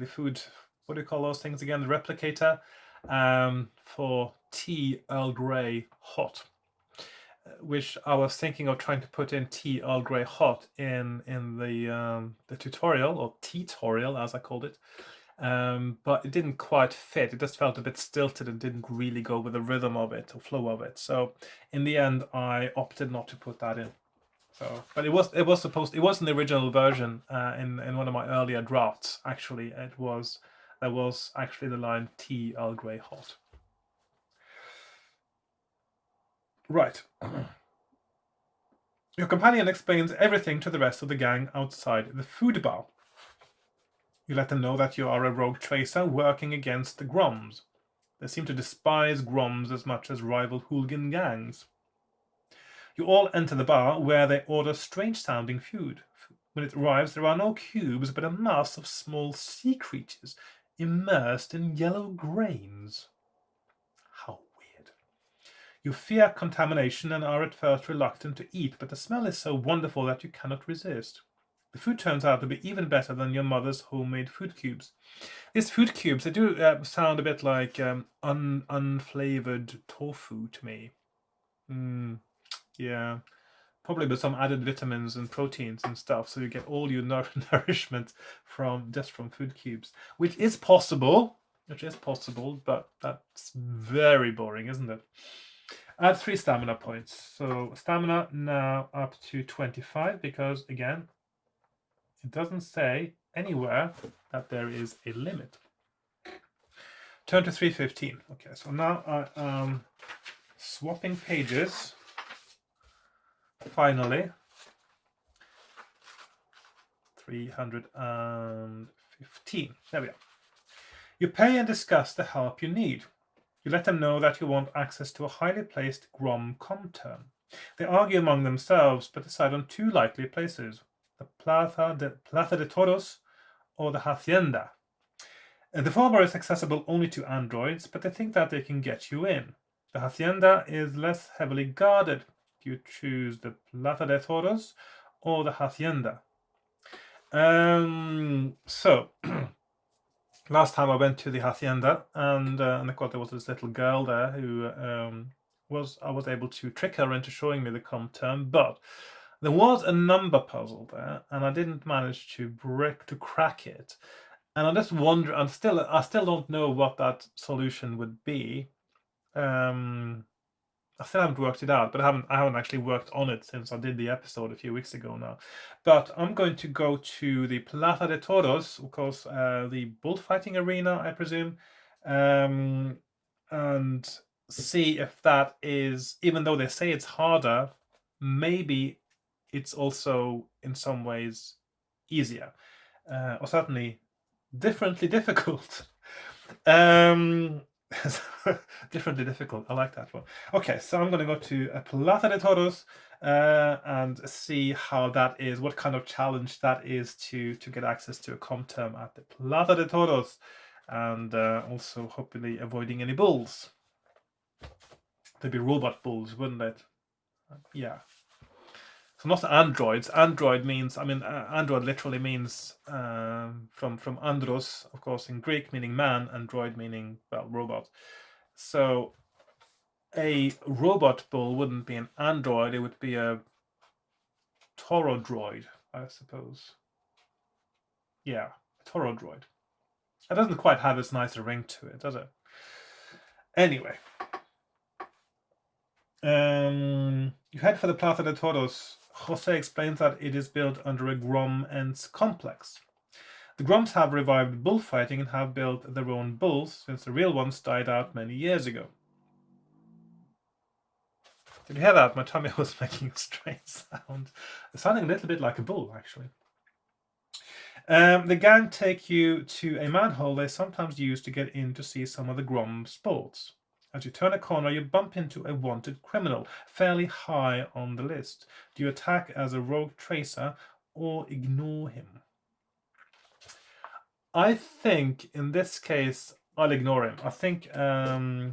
food. What do you call those things again? The replicator, for tea Earl Grey hot, which I was thinking of trying to put in tea Earl Grey hot in the tutorial, or tea-torial as I called it. But it didn't quite fit. It just felt a bit stilted and didn't really go with the rhythm of it or flow of it. So in the end, I opted not to put that in. So, but it was in the original version in one of my earlier drafts. Actually, there was actually the line "tea Earl Grey hot." Right. Your companion explains everything to the rest of the gang outside the food bar. You let them know that you are a rogue tracer working against the Groms. They seem to despise Groms as much as rival hooligan gangs. You all enter the bar, where they order strange-sounding food. When it arrives, there are no cubes, but a mass of small sea creatures immersed in yellow grains. How weird. You fear contamination and are at first reluctant to eat, but the smell is so wonderful that you cannot resist. The food turns out to be even better than your mother's homemade food cubes. These food cubes, they do sound a bit like unflavored tofu to me. Yeah, probably with some added vitamins and proteins and stuff, so you get all your nourishment from food cubes, which is possible, but that's very boring, isn't it? Add 3 stamina points. So stamina now up to 25, because again, it doesn't say anywhere that there is a limit. Turn to 315. Okay, so now I am swapping pages. Finally, 315. There we are. You pay and discuss the help you need. You let them know that you want access to a highly placed Grom comterm. They argue among themselves, but decide on 2 likely places: the Plaza de Toros or the Hacienda. The former is accessible only to androids, but they think that they can get you in. The Hacienda is less heavily guarded. You choose the Plaza de Toros or the Hacienda. So last time I went to the hacienda, and of course there was this little girl there who I was able to trick her into showing me the com term, but there was a number puzzle there, and I didn't manage to crack it. And I just wonder. I still don't know what that solution would be. I still haven't worked it out, but I haven't actually worked on it since I did the episode a few weeks ago now. But I'm going to go to the Plaza de Toros, of course, the bullfighting arena, I presume, and see if that is, even though they say it's harder, maybe it's also in some ways easier, or certainly differently difficult. Differently difficult. I like that one. Okay, so I'm going to go to a Plaza de Toros and see how that is, what kind of challenge that is to get access to a com term at the Plaza de Toros, and also hopefully avoiding any bulls. There'd be robot bulls, wouldn't it? Yeah. So not androids. Android means, android literally means from andros, of course, in Greek, meaning man, and droid meaning, well, robot. So a robot bull wouldn't be an android; it would be a Toro droid, I suppose. Yeah, a Toro droid. It doesn't quite have its nicer ring to it, does it? Anyway, you head for the Plaza de Toros. Jose explains that it is built under a Grom-Ents complex. The Groms have revived bullfighting and have built their own bulls since the real ones died out many years ago. Did you hear that? My tummy was making a strange sound. It's sounding a little bit like a bull, actually. The gang take you to a manhole they sometimes use to get in to see some of the Grom sports. As you turn a corner, you bump into a wanted criminal, fairly high on the list. Do you attack as a rogue tracer or ignore him? I think in this case, I'll ignore him. I think now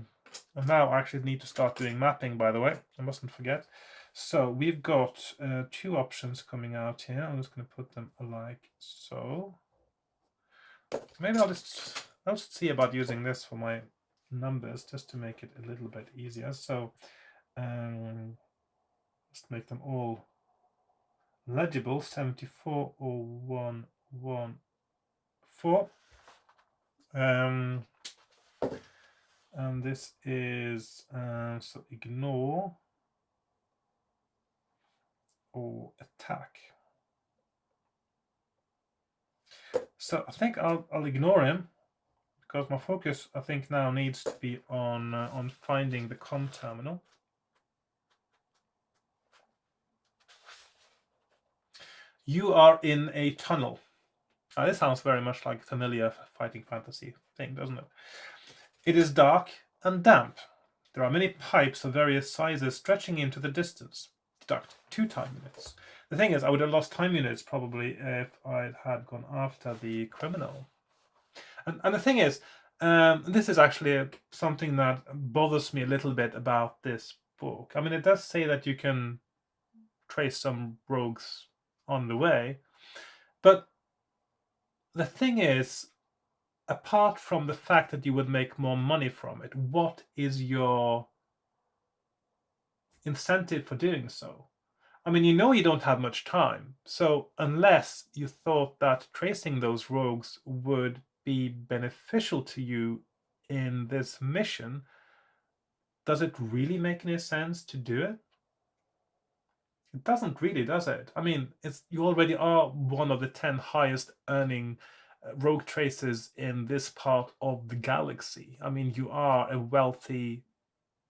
I actually need to start doing mapping, by the way. I mustn't forget. So we've got two options coming out here. I'm just going to put them like so. Maybe I'll just see about using this for my numbers just to make it a little bit easier. So just make them all legible. 740114. And this is so ignore or attack. So I think I'll ignore him because my focus I think now needs to be on finding the com terminal. You are in a tunnel. Now, this sounds very much like a familiar fighting fantasy thing, doesn't it? It is dark and damp. There are many pipes of various sizes stretching into the distance. Deduct 2 time units. The thing is, I would have lost time units probably if I had gone after the criminal. And the thing is, this is actually something that bothers me a little bit about this book. I mean, it does say that you can trace some rogues on the way, but the thing is, apart from the fact that you would make more money from it, what is your incentive for doing so? I mean, you know you don't have much time, so unless you thought that tracing those rogues would be beneficial to you in this mission, does it really make any sense to do it? It doesn't really, does it? I mean, you already are one of the 10 highest earning rogue tracers in this part of the galaxy. I mean, you are a wealthy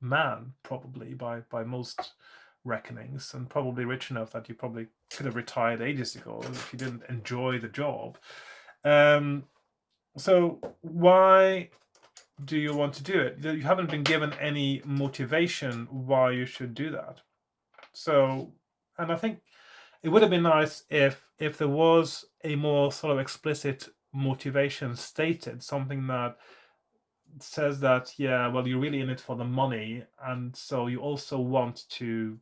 man, probably by most reckonings, and probably rich enough that you probably could have retired ages ago if you didn't enjoy the job. So why do you want to do it? You haven't been given any motivation why you should do that. So, and I think it would have been nice if there was a more sort of explicit motivation stated, something that says that, yeah, well, you're really in it for the money, and so you also want to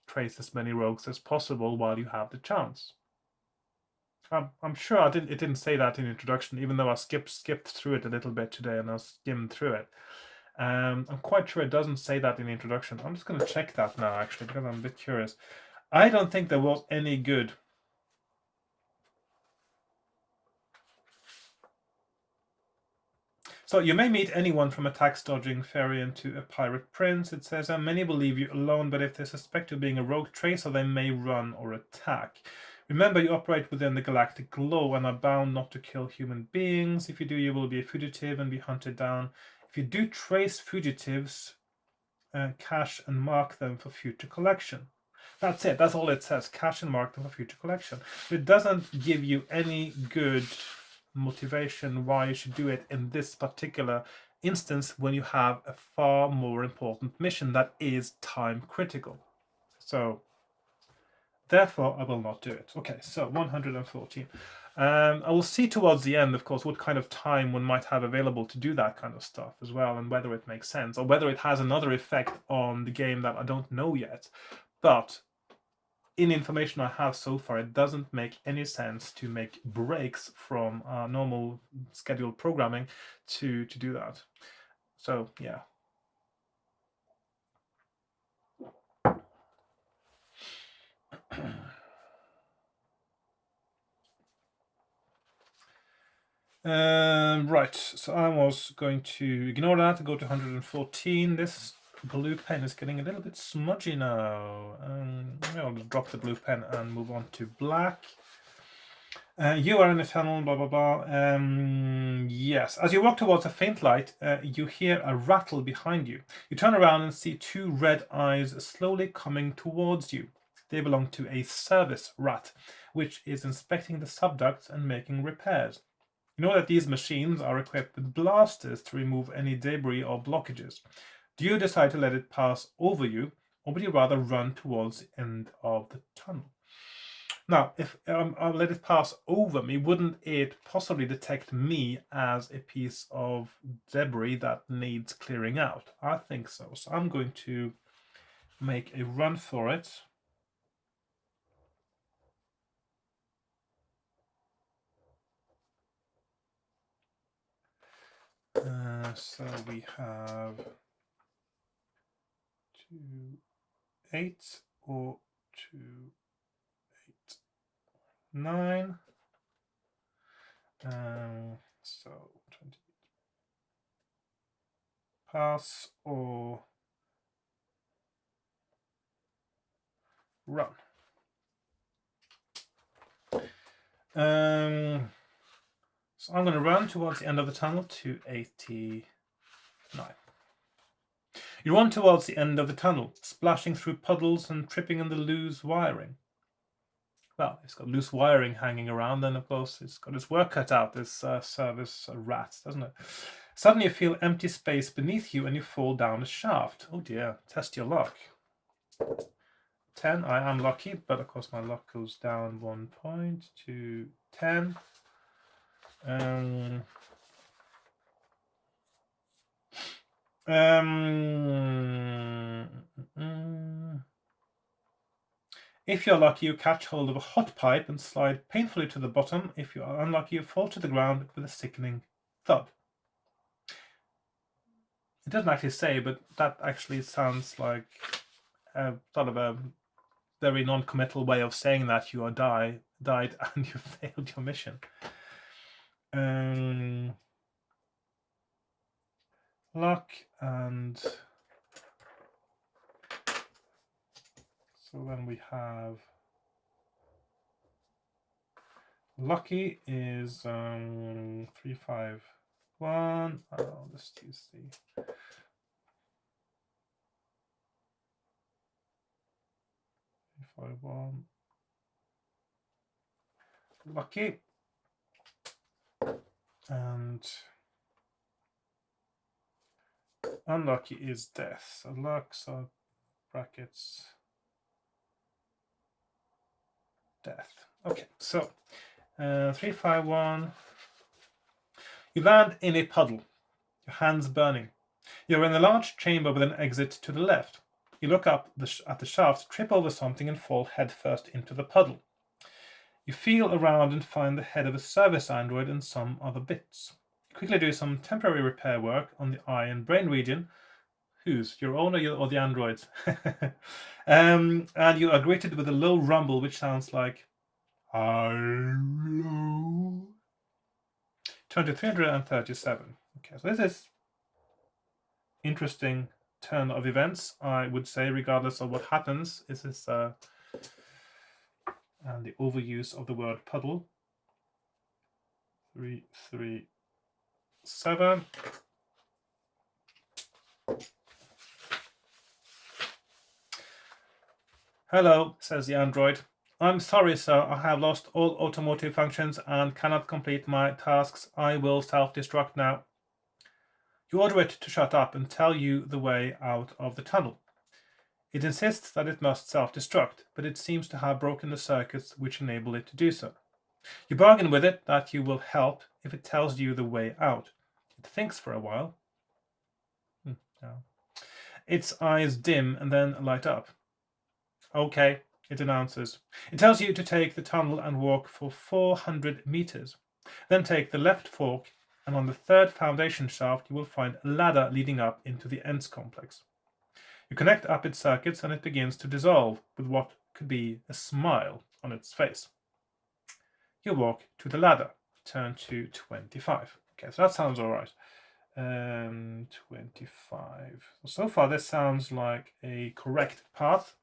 trace as many rogues as possible while you have the chance. I'm sure it didn't say that in the introduction, even though I skipped through it a little bit today and I skimmed through it. I'm quite sure it doesn't say that in the introduction. I'm just going to check that now, actually, because I'm a bit curious. I don't think there was any good. So you may meet anyone from a tax-dodging fairy to a pirate prince. It says, and many will leave you alone, but if they suspect you being a rogue tracer, they may run or attack. Remember, you operate within the galactic law and are bound not to kill human beings. If you do, you will be a fugitive and be hunted down. If you do trace fugitives, cache and mark them for future collection. That's it. That's all it says. Cache and mark them for future collection. It doesn't give you any good motivation why you should do it in this particular instance when you have a far more important mission that is time critical. So therefore I will not do it. Okay, so 114. I will see towards the end, of course, what kind of time one might have available to do that kind of stuff as well, and whether it makes sense, or whether it has another effect on the game that I don't know yet. But in information I have so far, it doesn't make any sense to make breaks from normal scheduled programming to do that. So yeah. Right, so I was going to ignore that and go to 114. This blue pen is getting a little bit smudgy now. I'll just drop the blue pen and move on to black. You are in a tunnel, blah, blah, blah. Yes, as you walk towards a faint light, you hear a rattle behind you. You turn around and see two red eyes slowly coming towards you. They belong to a service rat, which is inspecting the subducts and making repairs. You know that these machines are equipped with blasters to remove any debris or blockages. Do you decide to let it pass over you, or would you rather run towards the end of the tunnel? Now, if I let it pass over me, wouldn't it possibly detect me as a piece of debris that needs clearing out? I think so. So I'm going to make a run for it. So we have 2, 8 or 2, 8, 9. So 20. Pass or run. So I'm going to run towards the end of the tunnel to 89. You run towards the end of the tunnel, splashing through puddles and tripping in the loose wiring. Well, it's got loose wiring hanging around, and of course it's got its work cut out, this service rat, doesn't it? Suddenly you feel empty space beneath you and you fall down a shaft. Oh dear, test your luck. 10, I am lucky, but of course my luck goes down 1 point to 10. If you're lucky, you catch hold of a hot pipe and slide painfully to the bottom. If you are unlucky, you fall to the ground with a sickening thud. It doesn't actually say, but that actually sounds like sort of a very non-committal way of saying that you are died and you failed your mission. Luck, and so then we have lucky is 351. I'll just use the 351. Lucky, and unlucky is death. So luck, so brackets death. Okay, so 351. You land in a puddle, your hands burning. You're in a large chamber with an exit to the left. You look up at the shaft, trip over something, and fall headfirst into the puddle. You feel around and find the head of a service android and some other bits. You quickly do some temporary repair work on the eye and brain region. Whose? Your own or the android's? And you are greeted with a low rumble which sounds like hello. Turn to 337. Okay, so this is interesting turn of events, I would say, regardless of what happens. This is and the overuse of the word puddle. 337. Hello, says the android. I'm sorry, sir. I have lost all automotive functions and cannot complete my tasks. I will self-destruct now. You order it to shut up and tell you the way out of the tunnel. It insists that it must self-destruct, but it seems to have broken the circuits which enable it to do so. You bargain with it that you will help if it tells you the way out. It thinks for a while. Its eyes dim and then light up. Okay, it announces. It tells you to take the tunnel and walk for 400 meters. Then take the left fork, and on the third foundation shaft you will find a ladder leading up into the Ents complex. You connect up its circuits and it begins to dissolve with what could be a smile on its face. You walk to the ladder. Turn to 25. Okay, so that sounds all right. 25. So far this sounds like a correct path.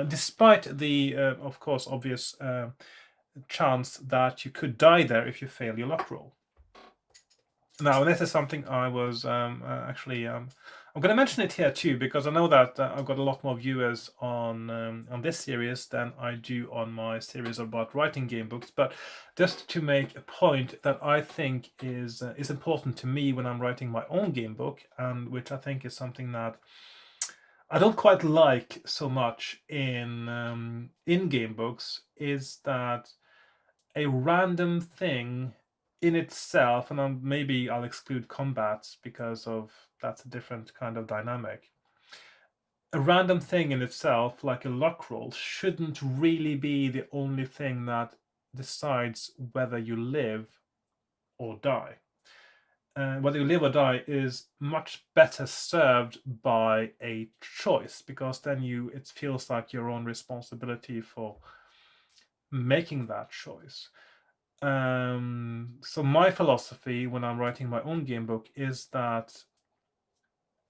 Despite the, of course, obvious chance that you could die there if you fail your luck roll. Now, this is something I was actually... I'm going to mention it here too, because I know that I've got a lot more viewers on this series than I do on my series about writing game books. But just to make a point that I think is important to me when I'm writing my own game book, and which I think is something that I don't quite like so much in game books, is that a random thing in itself, and maybe I'll exclude combats because of that's a different kind of dynamic. A random thing in itself, like a luck roll, shouldn't really be the only thing that decides whether you live or die. Whether you live or die is much better served by a choice, because then it feels like your own responsibility for making that choice. So my philosophy when I'm writing my own game book is that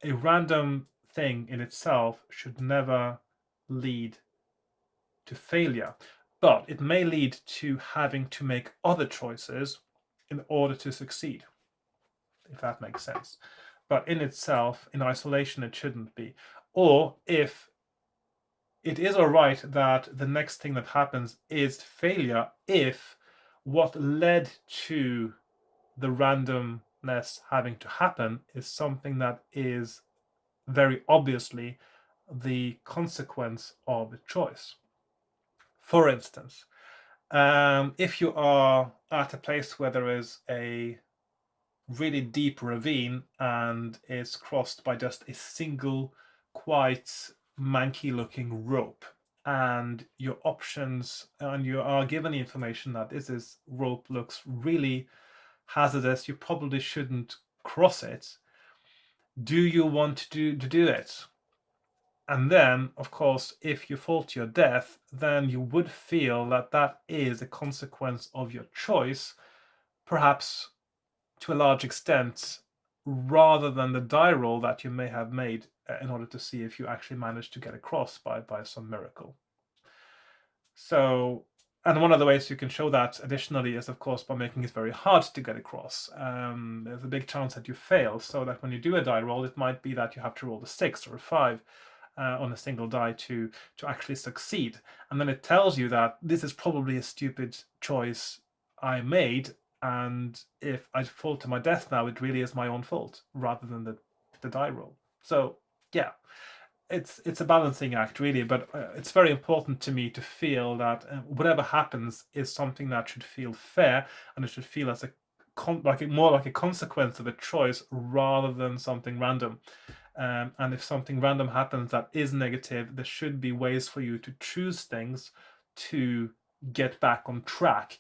a random thing in itself should never lead to failure, but it may lead to having to make other choices in order to succeed, if that makes sense. But in itself, in isolation, it shouldn't be. Or if it is all right that the next thing that happens is failure, if what led to the randomness having to happen is something that is very obviously the consequence of a choice. For instance, if you are at a place where there is a really deep ravine and it's crossed by just a single quite manky looking rope, and your options, and you are given the information that this rope looks really hazardous, you probably shouldn't cross it. Do you want to do it? And then, of course, if you fall to your death, then you would feel that that is a consequence of your choice, perhaps to a large extent, rather than the die roll that you may have made in order to see if you actually managed to get across by some miracle. So, and one of the ways you can show that additionally is, of course, by making it very hard to get across. There's a big chance that you fail, so that when you do a die roll, it might be that you have to roll a 6 or a 5 on a single die to actually succeed. And then it tells you that this is probably a stupid choice I made, and if I fall to my death now, it really is my own fault rather than the die roll. So yeah, it's a balancing act really, but it's very important to me to feel that whatever happens is something that should feel fair, and it should feel as more like a consequence of a choice rather than something random. And if something random happens that is negative, there should be ways for you to choose things to get back on track,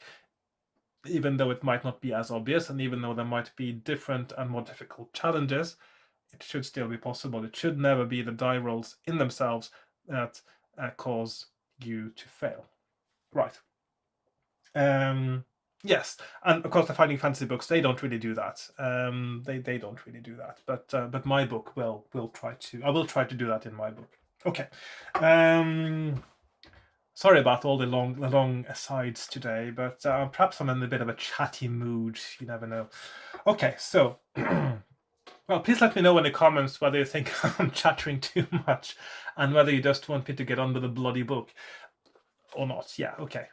even though it might not be as obvious, and even though there might be different and more difficult challenges, it should still be possible. It should never be the die rolls in themselves that cause you to fail. Right. Yes, and of course the Fighting Fantasy books, they don't really do that. They don't really do that. But my book will try to. I will try to do that in my book. Okay. Sorry about all the long asides today, but perhaps I'm in a bit of a chatty mood. You never know. Okay, so well, please let me know in the comments whether you think I'm chattering too much, and whether you just want me to get on with the bloody book or not. Yeah. Okay.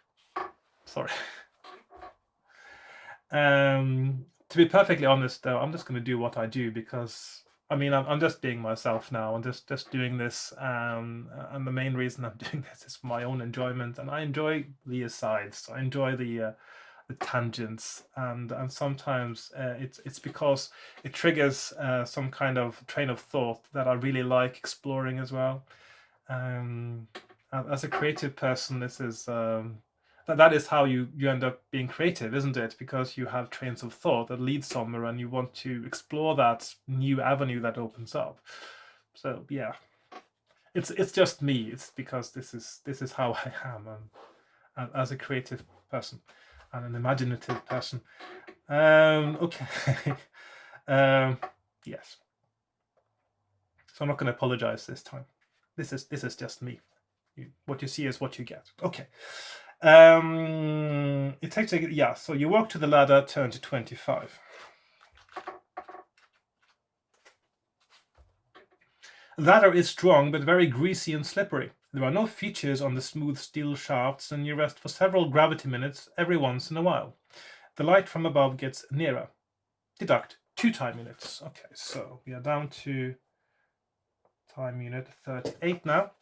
Sorry. To be perfectly honest, though, I'm just going to do what I do because I mean I'm just being myself now. I'm just doing this, and the main reason I'm doing this is for my own enjoyment, and I enjoy the asides. I enjoy the tangents, and sometimes it's because it triggers some kind of train of thought that I really like exploring as well. As a creative person, this is. That is how you end up being creative, isn't it? Because you have trains of thought that lead somewhere, and you want to explore that new avenue that opens up. So yeah, it's just me. It's because this is how I am, and as a creative person and an imaginative person. Okay. Yes. So I'm not going to apologize this time. This is just me. What you see is what you get. Okay. It takes so you walk to the ladder, turn to 25. The ladder is strong but very greasy and slippery. There are no features on the smooth steel shafts, and you rest for several gravity minutes every once in a while. The light from above gets nearer. Deduct 2 time units. Okay, so we are down to time unit 38 now.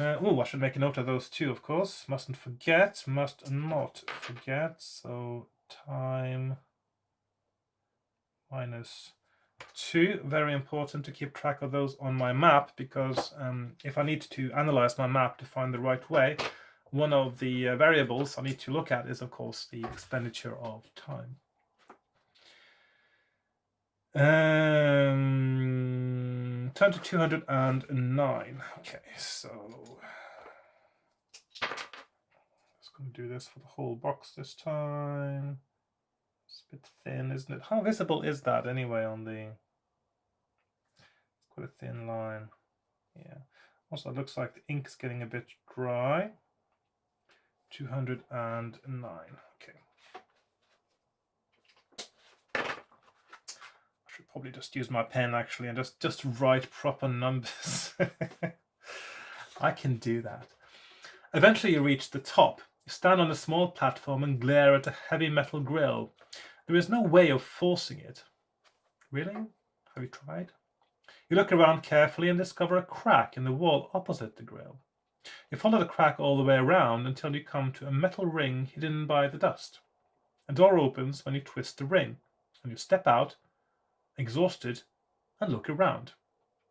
I should make a note of those too, of course. Must not forget. So time -2. Very important to keep track of those on my map, because if I need to analyze my map to find the right way, one of the variables I need to look at is, of course, the expenditure of time. Turn to 209. Okay, so just going to do this for the whole box this time. It's a bit thin, isn't it? How visible is that anyway on the... It's quite a thin line. Yeah. Also, it looks like the ink is getting a bit dry. 209. Okay. Probably just use my pen actually and just write proper numbers. I can do that. Eventually you reach the top. You stand on a small platform and glare at a heavy metal grill. There is no way of forcing it. Really? Have you tried? You look around carefully and discover a crack in the wall opposite the grill. You follow the crack all the way around until you come to a metal ring hidden by the dust. A door opens when you twist the ring, and you step out, exhausted, and look around.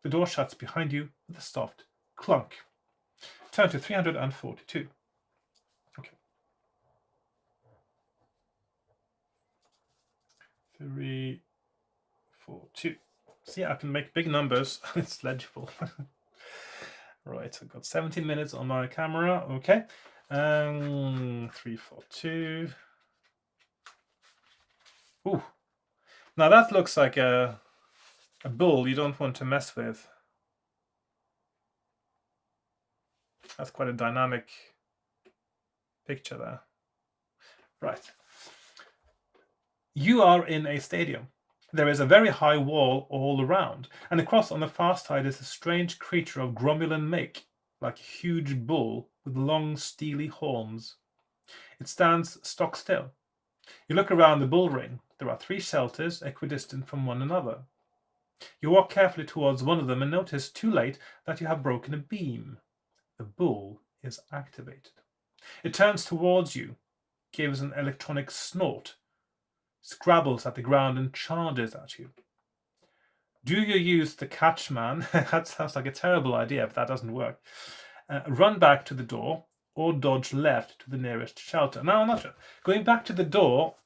The door shuts behind you with a soft clunk. Turn to 342. Okay. 3, 4, 2. See, I can make big numbers. It's legible. Right, I've got 17 minutes on my camera. Okay. 3, 4, 2. Ooh. Now that looks like a bull you don't want to mess with. That's quite a dynamic picture there. Right. You are in a stadium. There is a very high wall all around, and across on the far side is a strange creature of Gromulan make, like a huge bull with long steely horns. It stands stock still. You look around the bull ring. There are 3 shelters equidistant from one another. You walk carefully towards one of them and notice too late that you have broken a beam. The bull is activated. It turns towards you, gives an electronic snort, scrabbles at the ground and charges at you. Do you use the catch man? That sounds like a terrible idea, but that doesn't work. Run back to the door, or dodge left to the nearest shelter. Now, I'm not sure. Going back to the door,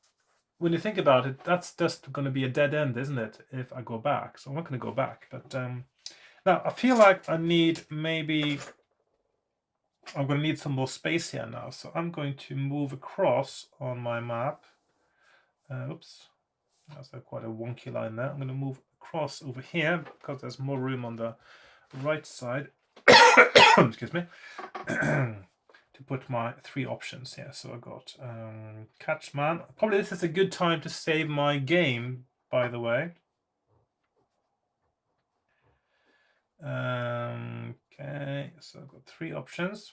when you think about it, that's just going to be a dead end, isn't it, if I go back? So I'm not going to go back. But now, I feel like I need maybe... I'm going to need some more space here now. So I'm going to move across on my map. Oops. That's quite a wonky line there. I'm going to move across over here because there's more room on the right side. Excuse me. To put my 3 options here. So I got Catchman. Probably this is a good time to save my game, by the way. Okay, so I've got 3 options.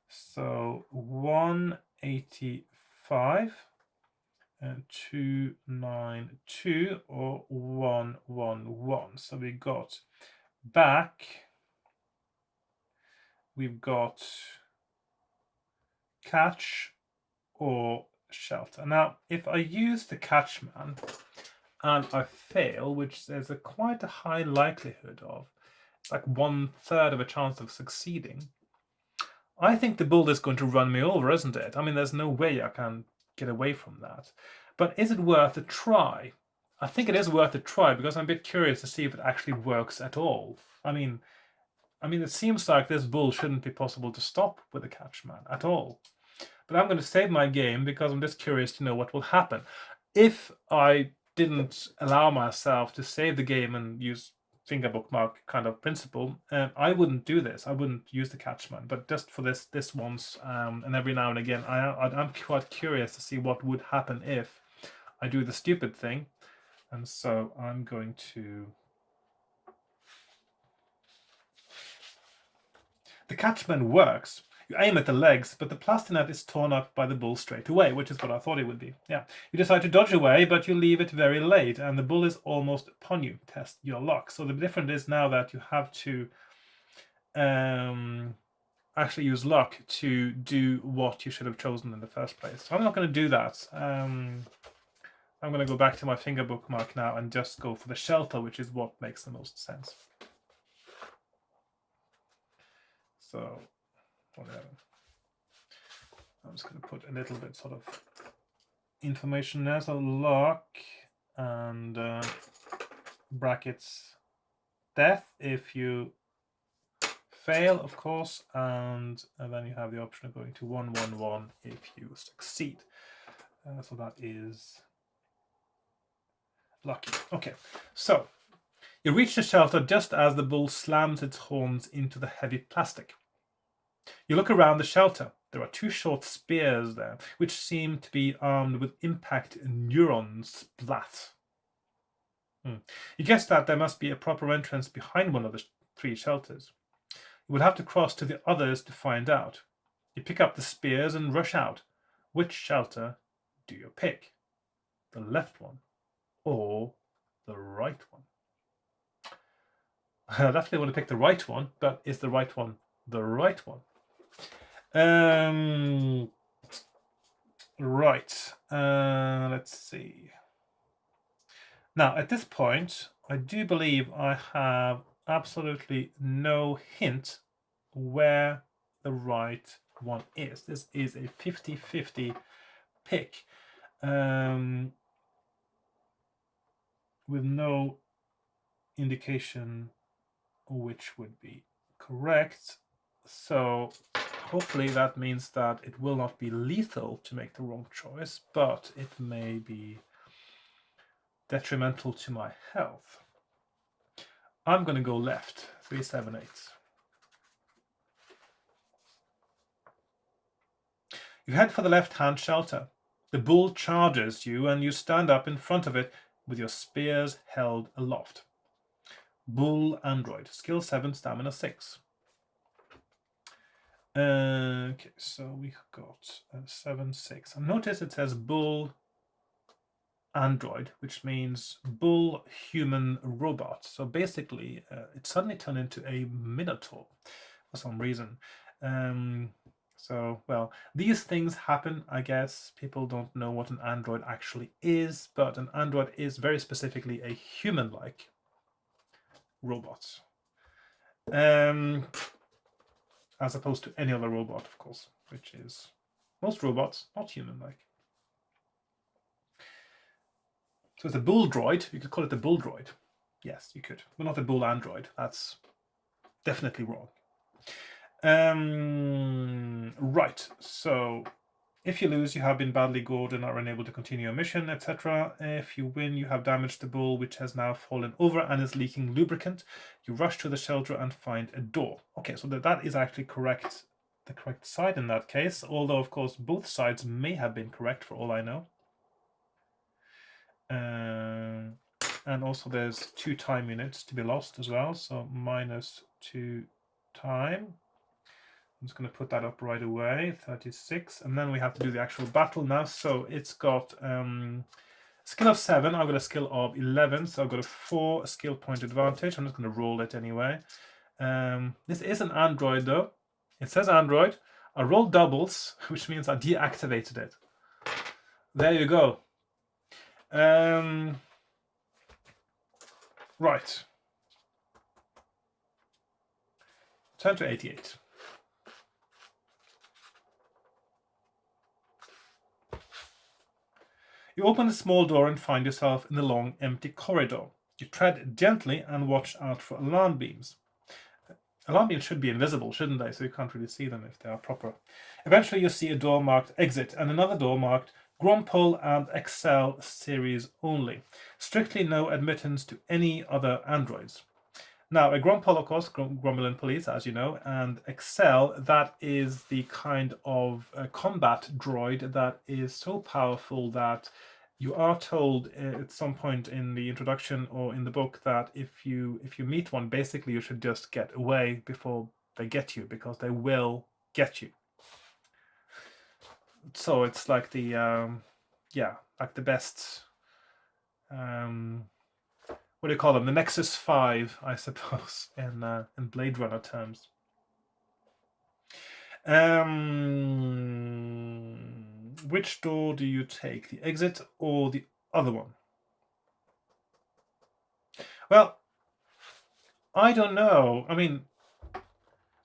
So 185, 292, or 111. So we got back. We've got catch or shelter. Now, if I use the catchman and I fail, which there's quite a high likelihood of, it's like 1/3 of a chance of succeeding, I think the bull is going to run me over, isn't it? I mean, there's no way I can get away from that. But is it worth a try? I think it is worth a try because I'm a bit curious to see if it actually works at all. I mean, it seems like this bull shouldn't be possible to stop with a catchman at all. But I'm going to save my game because I'm just curious to know what will happen. If I didn't allow myself to save the game and use finger bookmark kind of principle, I wouldn't do this. I wouldn't use the catchman. But just for this once, and every now and again, I'm quite curious to see what would happen if I do the stupid thing. And so I'm going to... The catchman works. You aim at the legs, but the plastinet is torn up by the bull straight away, which is what I thought it would be. Yeah. You decide to dodge away, but you leave it very late, and the bull is almost upon you. Test your luck. So the difference is now that you have to actually use luck to do what you should have chosen in the first place. So I'm not going to do that. I'm going to go back to my finger bookmark now and just go for the shelter, which is what makes the most sense. So, whatever. I'm just going to put a little bit sort of information there. So lock and brackets death if you fail, of course, and then you have the option of going to 111 if you succeed. So that is lucky. Okay, so you reach the shelter just as the bull slams its horns into the heavy plastic. You look around the shelter. There are 2 short spears there, which seem to be armed with impact neuron splat. You guess that there must be a proper entrance behind one of the 3 shelters. You will have to cross to the others to find out. You pick up the spears and rush out. Which shelter do you pick? The left one or the right one? I definitely want to pick the right one, but is the right one the right one? Right. Let's see. Now, at this point, I do believe I have absolutely no hint where the right one is. This is a 50-50 pick with no indication which would be correct. So hopefully that means that it will not be lethal to make the wrong choice, but it may be detrimental to my health. I'm going to go left, 378. You head for the left-hand shelter. The bull charges you and you stand up in front of it with your spears held aloft. Bull android, skill 7, stamina 6. Okay, so we got 7, 6. And notice it says bull android, which means bull human robot. So basically, it suddenly turned into a minotaur for some reason. So, well, these things happen, I guess. People don't know what an android actually is, but an android is very specifically a human-like robot. as opposed to any other robot, of course, which is most robots, not human-like. So it's a bull droid. You could call it the bull droid. Yes, you could, but not a bull android. That's definitely wrong. Right, so if you lose, you have been badly gored and are unable to continue your mission, etc. If you win, you have damaged the bull, which has now fallen over and is leaking lubricant. You rush to the shelter and find a door. Okay, so that is actually correct, the correct side in that case, although, of course, both sides may have been correct for all I know. And also there's 2 time units to be lost as well, so -2 time. I'm just going to put that up right away, 36, and then we have to do the actual battle now. So it's got skill of 7, I've got a skill of 11, so I've got a 4 skill point advantage. I'm just going to roll it anyway. This is an android though. It says android. I rolled doubles, which means I deactivated it. There you go. Right. Turn to 88. You open a small door and find yourself in a long, empty corridor. You tread gently and watch out for alarm beams. Alarm beams should be invisible, shouldn't they? So you can't really see them if they are proper. Eventually you see a door marked exit and another door marked Grompol and Excel series only. Strictly no admittance to any other androids. Now, a Grompol, of course, Gromulin Police, as you know, and Excel, that is the kind of combat droid that is so powerful that you are told at some point in the introduction or in the book that if you meet one, basically you should just get away before they get you, because they will get you. So it's like the like the best what do you call them? The Nexus 5, I suppose, in Blade Runner terms. Which door do you take? The exit or the other one? Well, I don't know. I mean,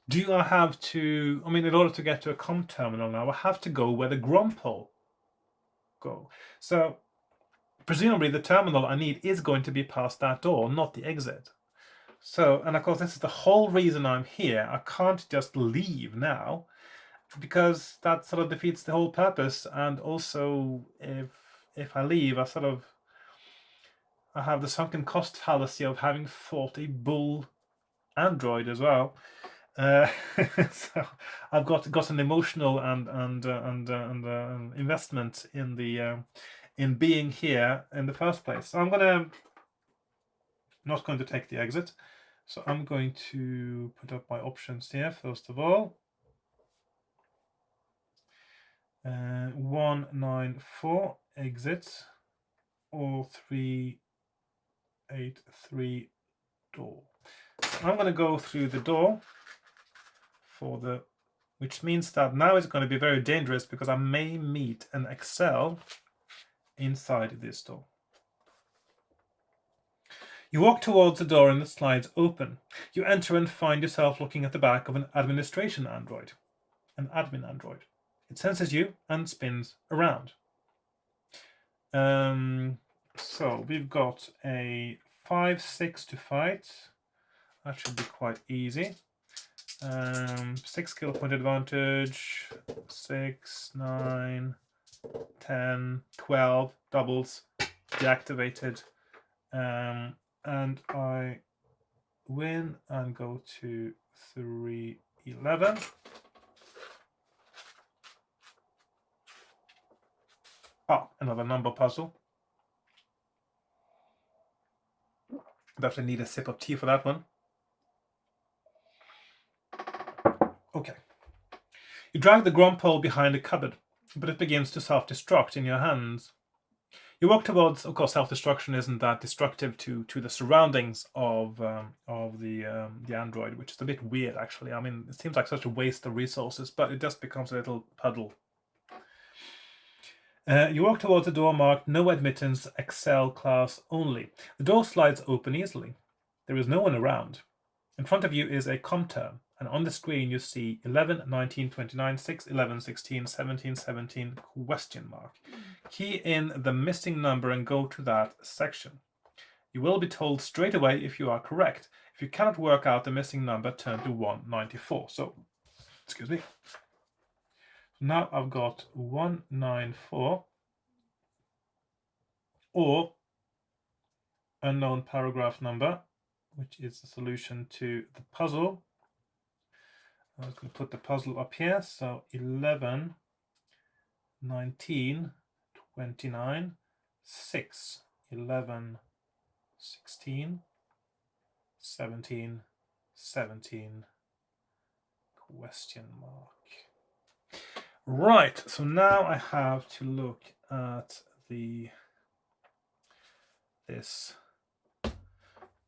do I have to... I mean, in order to get to a comm terminal now, I have to go where the Grompol go. So, presumably the terminal I need is going to be past that door, not the exit. So, and of course, this is the whole reason I'm here. I can't just leave now, because that sort of defeats the whole purpose. And also, if I leave, I have the sunken cost fallacy of having fought a bull android as well. So I've got an emotional and investment in the in being here in the first place. So I'm not going to take the exit. So I'm going to put up my options here first of all. 194 exit or 383 door. So I'm going to go through the door which means that now it's going to be very dangerous because I may meet an Excel inside this door. You walk towards the door and it slides open. You enter and find yourself looking at the back of an administration android, an admin android. It senses you and spins around. So we've got a 5-6 to fight. That should be quite easy. 6 skill point advantage, 6, 9, 10, 12, doubles, deactivated. And I win and go to 311. Oh, another number puzzle. Definitely need a sip of tea for that one. Okay. You drag the Grompol behind a cupboard, but it begins to self-destruct in your hands. You walk towards, of course, self-destruction isn't that destructive to the surroundings of the android, which is a bit weird, actually. I mean, it seems like such a waste of resources, but it just becomes a little puddle. You walk towards the door marked No Admittance, Excel Class Only. The door slides open easily. There is no one around. In front of you is a ComTerm, And on the screen, you see 11, 19, 29, 6, 11, 16, 17, 17, question mark. Key in the missing number and go to that section. You will be told straight away if you are correct. If you cannot work out the missing number, turn to 194. So, excuse me. Now I've got 194 or unknown paragraph number, which is the solution to the puzzle. I was going to put the puzzle up here. So 11, 19, 29, 6, 11, 16, 17, 17, question mark. Right, so now I have to look at this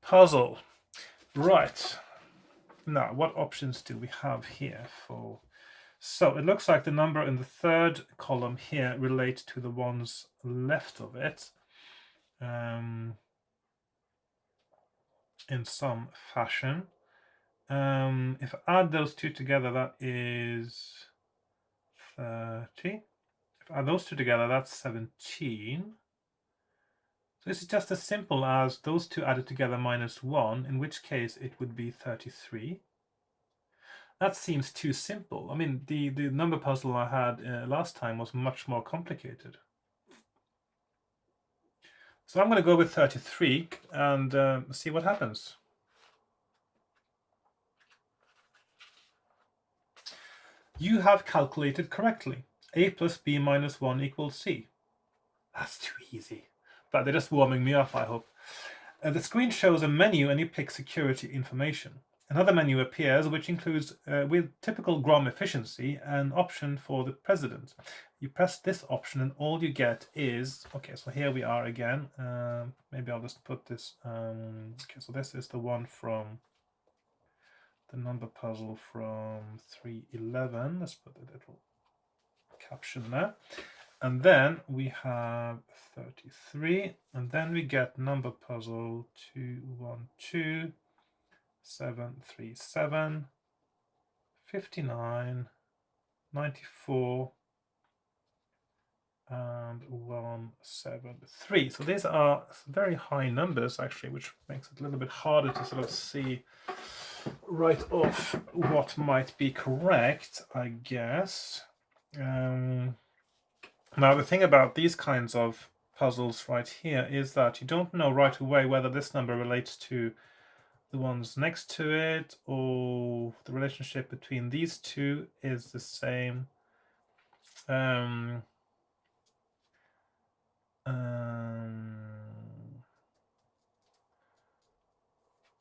puzzle. Right, now what options do we have here for? So it looks like the number in the third column here relate to the ones left of it in some fashion. If I add those two together, that is 30. If I add those two together, that's 17. So this is just as simple as those two added together minus 1, in which case it would be 33. That seems too simple. I mean, the number puzzle I had last time was much more complicated. So I'm going to go with 33 and see what happens. You have calculated correctly. A plus B minus 1 equals C. That's too easy. But they're just warming me up, I hope. The screen shows a menu and you pick security information. Another menu appears which includes, with typical GROM efficiency, an option for the president. You press this option and all you get is, okay, so here we are again. Maybe I'll just put this, okay, so this is the one from the number puzzle from 311. Let's put a little caption there. And then we have 33, and then we get number puzzle 212, 737, 59, 94, and 173. So these are very high numbers actually, which makes it a little bit harder to sort of see right off what might be correct, I guess. Now the thing about these kinds of puzzles right here is that you don't know right away whether this number relates to the ones next to it or the relationship between these two is the same.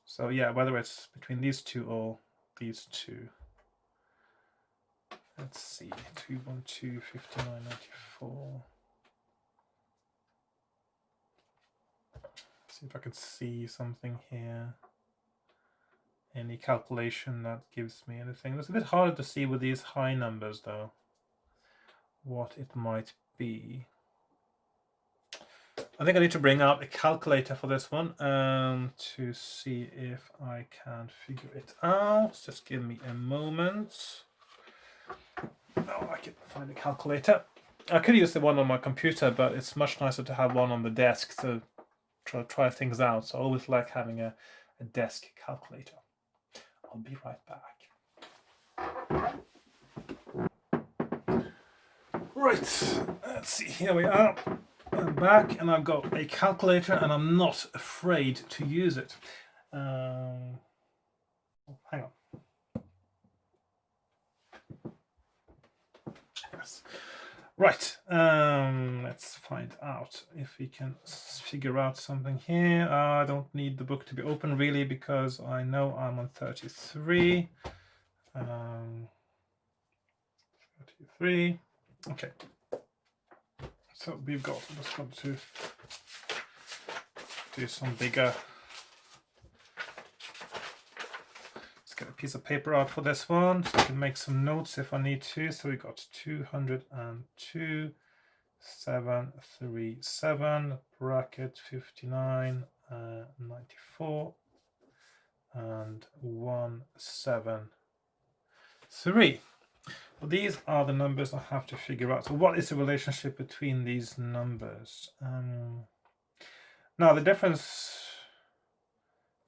So yeah, whether it's between these two or these two. Let's see, 212, 59, 94. See if I can see something here. Any calculation that gives me anything. It's a bit harder to see with these high numbers though, what it might be. I think I need to bring out a calculator for this one to see if I can figure it out. Just give me a moment. Oh, I can find a calculator. I could use the one on my computer, but it's much nicer to have one on the desk to try things out. So I always like having a desk calculator. I'll be right back. Right, let's see, here we are. I'm back and I've got a calculator and I'm not afraid to use it. Hang on. Yes. Right, let's find out if we can figure out something here. I don't need the book to be open really because I know I'm on 33. 33. Okay. So we've just got to do some bigger. Let's get a piece of paper out for this one so I can make some notes if I need to. So we got 202, 737, bracket 59, 94, and 173. 3. Well, these are the numbers I have to figure out. So what is the relationship between these numbers? Now, the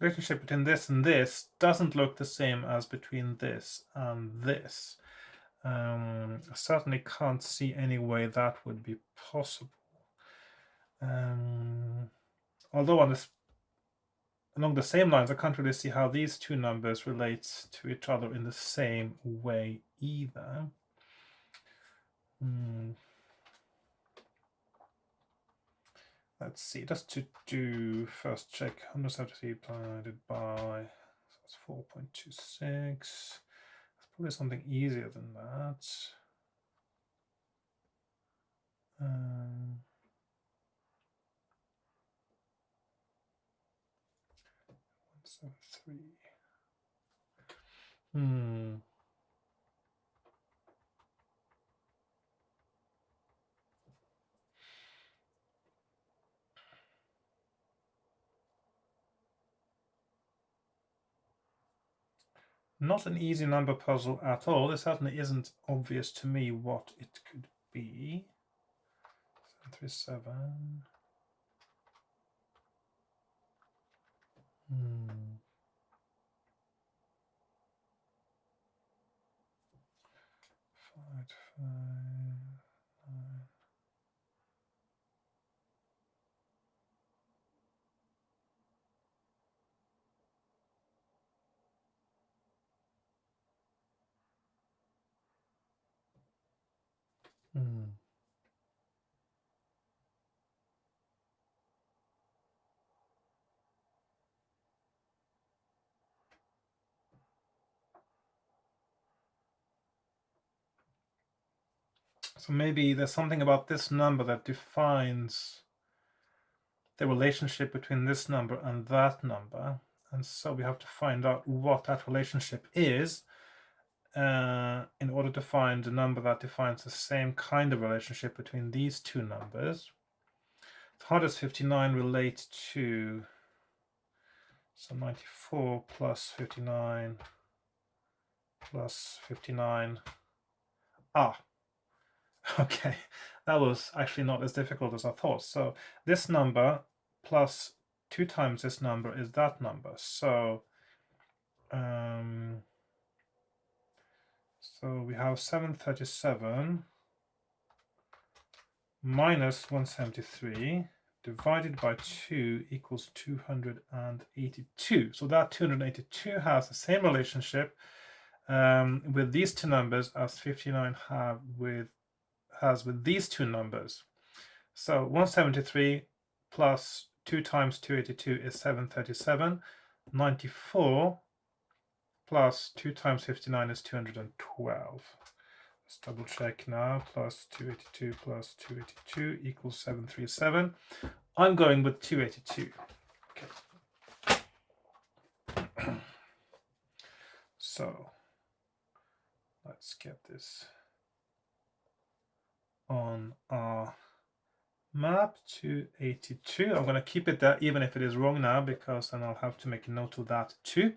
relationship between this and this doesn't look the same as between this and this. I certainly can't see any way that would be possible. Although along the same lines, I can't really see how these two numbers relate to each other in the same way either. Let's see, just to do first check 173 divided by, so that's 4.26. It's probably something easier than that. 173. Not an easy number puzzle at all. It certainly isn't obvious to me what it could be. 737. 5, 5, 9. So maybe there's something about this number that defines the relationship between this number and that number. And so we have to find out what that relationship is in order to find a number that defines the same kind of relationship between these two numbers. So how does 59 relate to, so 94 plus 59 plus 59. Okay, that was actually not as difficult as I thought. So this number plus 2 times this number is that number. So so we have 737 minus 173 divided by 2 equals 282. So that 282 has the same relationship with these two numbers as 59 has with these two numbers. So 173 plus 2 times 282 is 737. 94 plus 2 times 59 is 212. Let's double check now. Plus 282 plus 282 equals 737. I'm going with 282. Okay. So let's get this on our map. 282. I'm going to keep it there even if it is wrong now, because then I'll have to make a note of that too.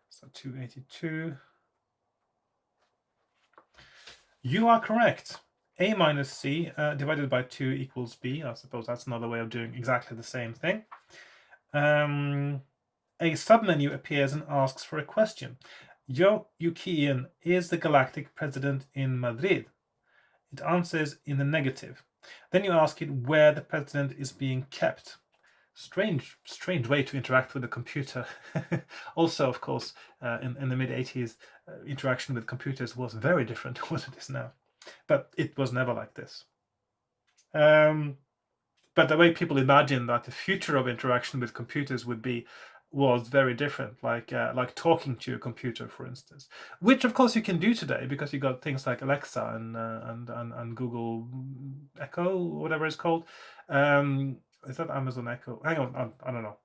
So 282. You are correct. A minus C divided by 2 equals B. I suppose that's another way of doing exactly the same thing. A submenu appears and asks for a question. You key in, is the galactic president in Madrid? It answers in the negative. Then you ask it where the president is being kept. Strange way to interact with a computer. Also, of course, in the mid-80s, interaction with computers was very different to what it is now. But it was never like this. But the way people imagine that the future of interaction with computers would be was very different, like talking to a computer, for instance, which of course you can do today because you got things like Alexa and Google Echo, whatever it's called. Is that Amazon Echo? Hang on, I don't know.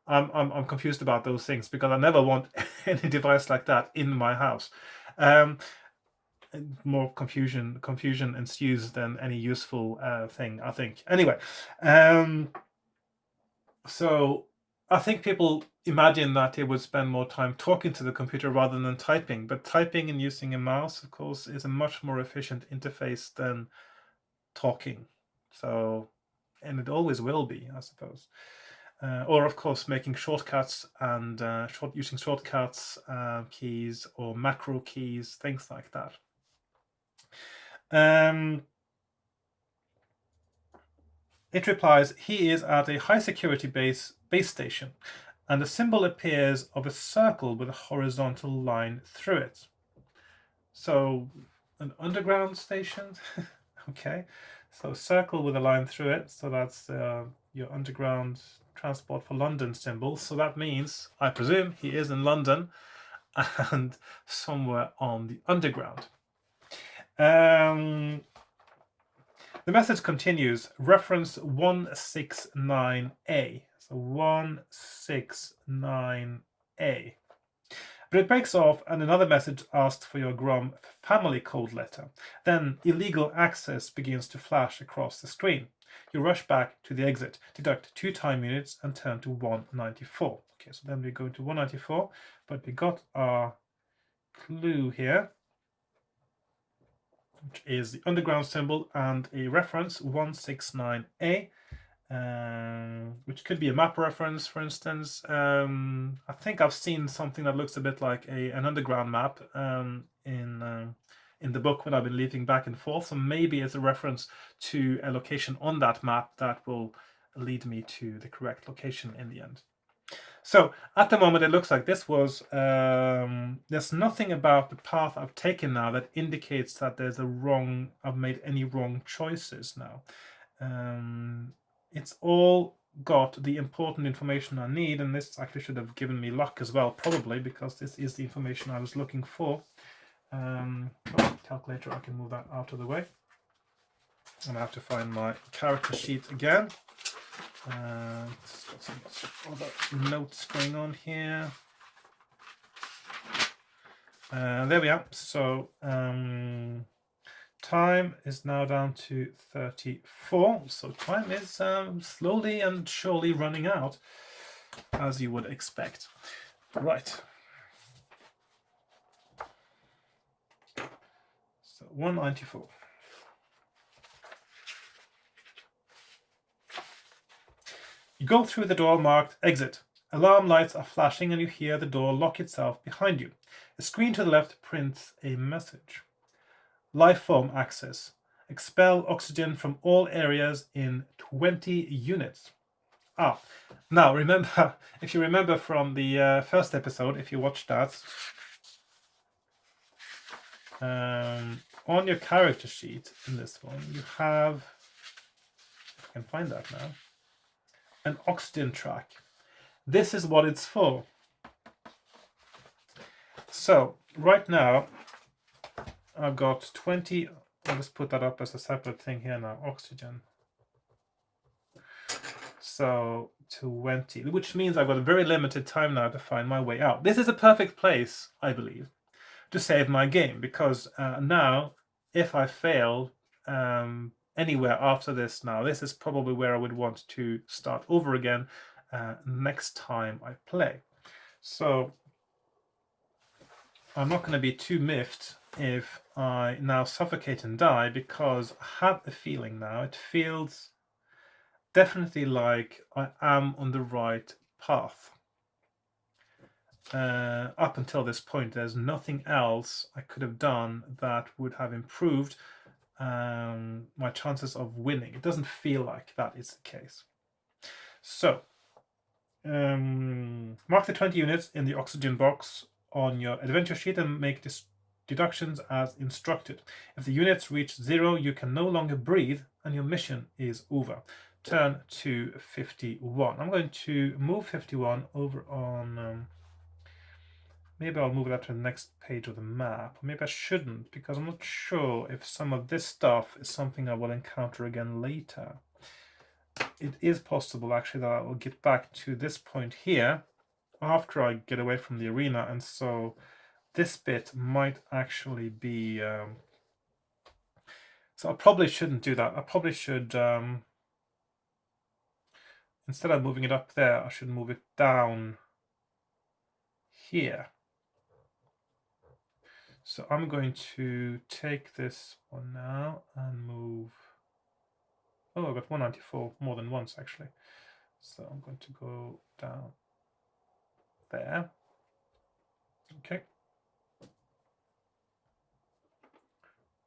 I'm confused about those things because I never want any device like that in my house. More confusion ensues than any useful thing, I think. Anyway, so I think people imagine that they would spend more time talking to the computer rather than typing, but typing and using a mouse, of course, is a much more efficient interface than talking. So, and it always will be, I suppose. Or of course, making shortcuts and using shortcuts, keys or macro keys, things like that. It replies, he is at a high security base station, and a symbol appears of a circle with a horizontal line through it. So, an underground station? Okay. So, circle with a line through it. So, that's your underground transport for London symbol. So, that means, I presume, he is in London and somewhere on the underground. The message continues, reference 169A. So 169A. But it breaks off and another message asks for your Grom family code letter. Then illegal access begins to flash across the screen. You rush back to the exit, deduct 2 time units and turn to 194. Okay, so then we go to 194, but we got our clue here, which is the underground symbol and a reference 169A, which could be a map reference, for instance. I think I've seen something that looks a bit like an underground map in the book when I've been leaving back and forth. So maybe it's a reference to a location on that map that will lead me to the correct location in the end. So at the moment, it looks like this was, there's nothing about the path I've taken now that indicates that there's I've made any wrong choices now. It's all got the important information I need, and this actually should have given me luck as well, probably, because this is the information I was looking for. Calculator, I can move that out of the way. And I have to find my character sheet again. Got some other notes going on here. There we are. So time is now down to 34. So time is slowly and surely running out, as you would expect. Right. So 194. You go through the door marked exit. Alarm lights are flashing and you hear the door lock itself behind you. A screen to the left prints a message. Life form access. Expel oxygen from all areas in 20 units. Now remember, if you remember from the first episode, if you watched that, on your character sheet in this one, you have, if I can find that now, an oxygen track. This is what it's for. So right now, I've got 20. I'll just put that up as a separate thing here now. Oxygen. So 20, which means I've got a very limited time now to find my way out. This is a perfect place, I believe, to save my game, because now, if I fail anywhere after this now, this is probably where I would want to start over again next time I play. So I'm not going to be too miffed if I now suffocate and die, because I have a feeling now, it feels definitely like I am on the right path. Up until this point, there's nothing else I could have done that would have improved my chances of winning. It doesn't feel like that is the case. So, mark the 20 units in the oxygen box on your adventure sheet and make deductions as instructed. If the units reach 0, you can no longer breathe and your mission is over. Turn to 51. I'm going to move 51 over on... maybe I'll move that to the next page of the map. Maybe I shouldn't, because I'm not sure if some of this stuff is something I will encounter again later. It is possible, actually, that I will get back to this point here after I get away from the arena, and so this bit might actually be... so I probably shouldn't do that. I probably should instead of moving it up there, I should move it down here. So I'm going to take this one now and move. Oh, I got 194 more than once actually. So I'm going to go down there. Okay.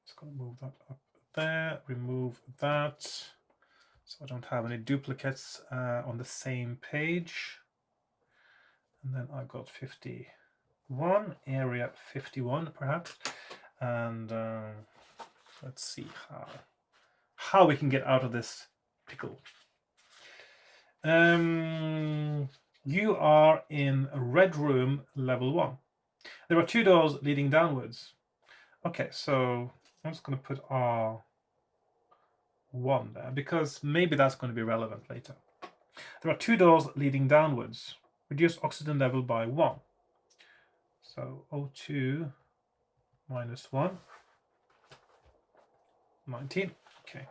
Just going to move that up there, remove that. So I don't have any duplicates on the same page. And then I got 51, area 51 perhaps. And let's see how we can get out of this pickle. You are in Red Room level 1. There are 2 doors leading downwards. Okay, so I'm just going to put R1 there because maybe that's going to be relevant later. There are 2 doors leading downwards. Reduce oxygen level by 1. So O2 minus 1, 19. Okay.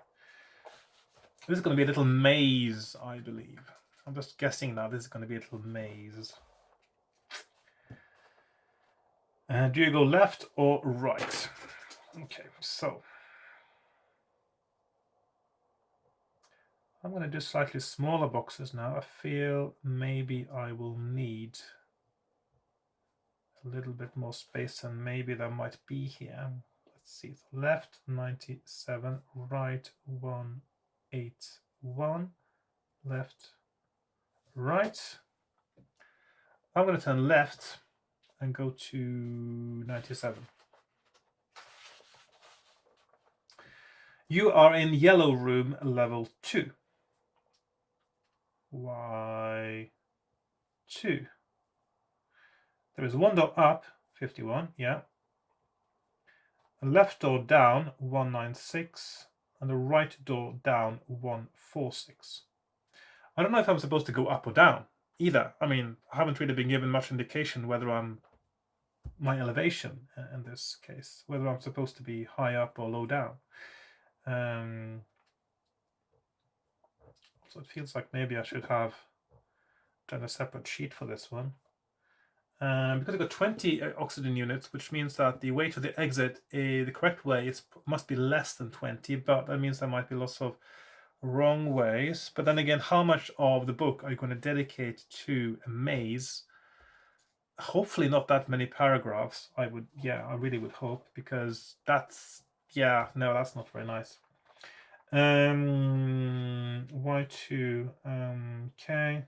This is going to be a little maze, I believe. I'm just guessing now this is going to be a little maze. Do you go left or right? Okay, so I'm going to do slightly smaller boxes now. I feel maybe I will need a little bit more space than maybe there might be here. Let's see, left 97, right 181, left, right. I'm going to turn left and go to 97. You are in Yellow Room level 2. Y2. There is 1 door up, 51, yeah. A left door down, 196, and a right door down, 146. I don't know if I'm supposed to go up or down either. I mean, I haven't really been given much indication whether my elevation in this case, whether I'm supposed to be high up or low down. So it feels like maybe I should have done a separate sheet for this one. Because I've got 20 oxygen units, which means that the way to the exit, the correct way must be less than 20, but that means there might be lots of wrong ways. But then again, how much of the book are you going to dedicate to a maze? Hopefully not that many paragraphs. I really would hope, because that's not very nice. Y2, okay.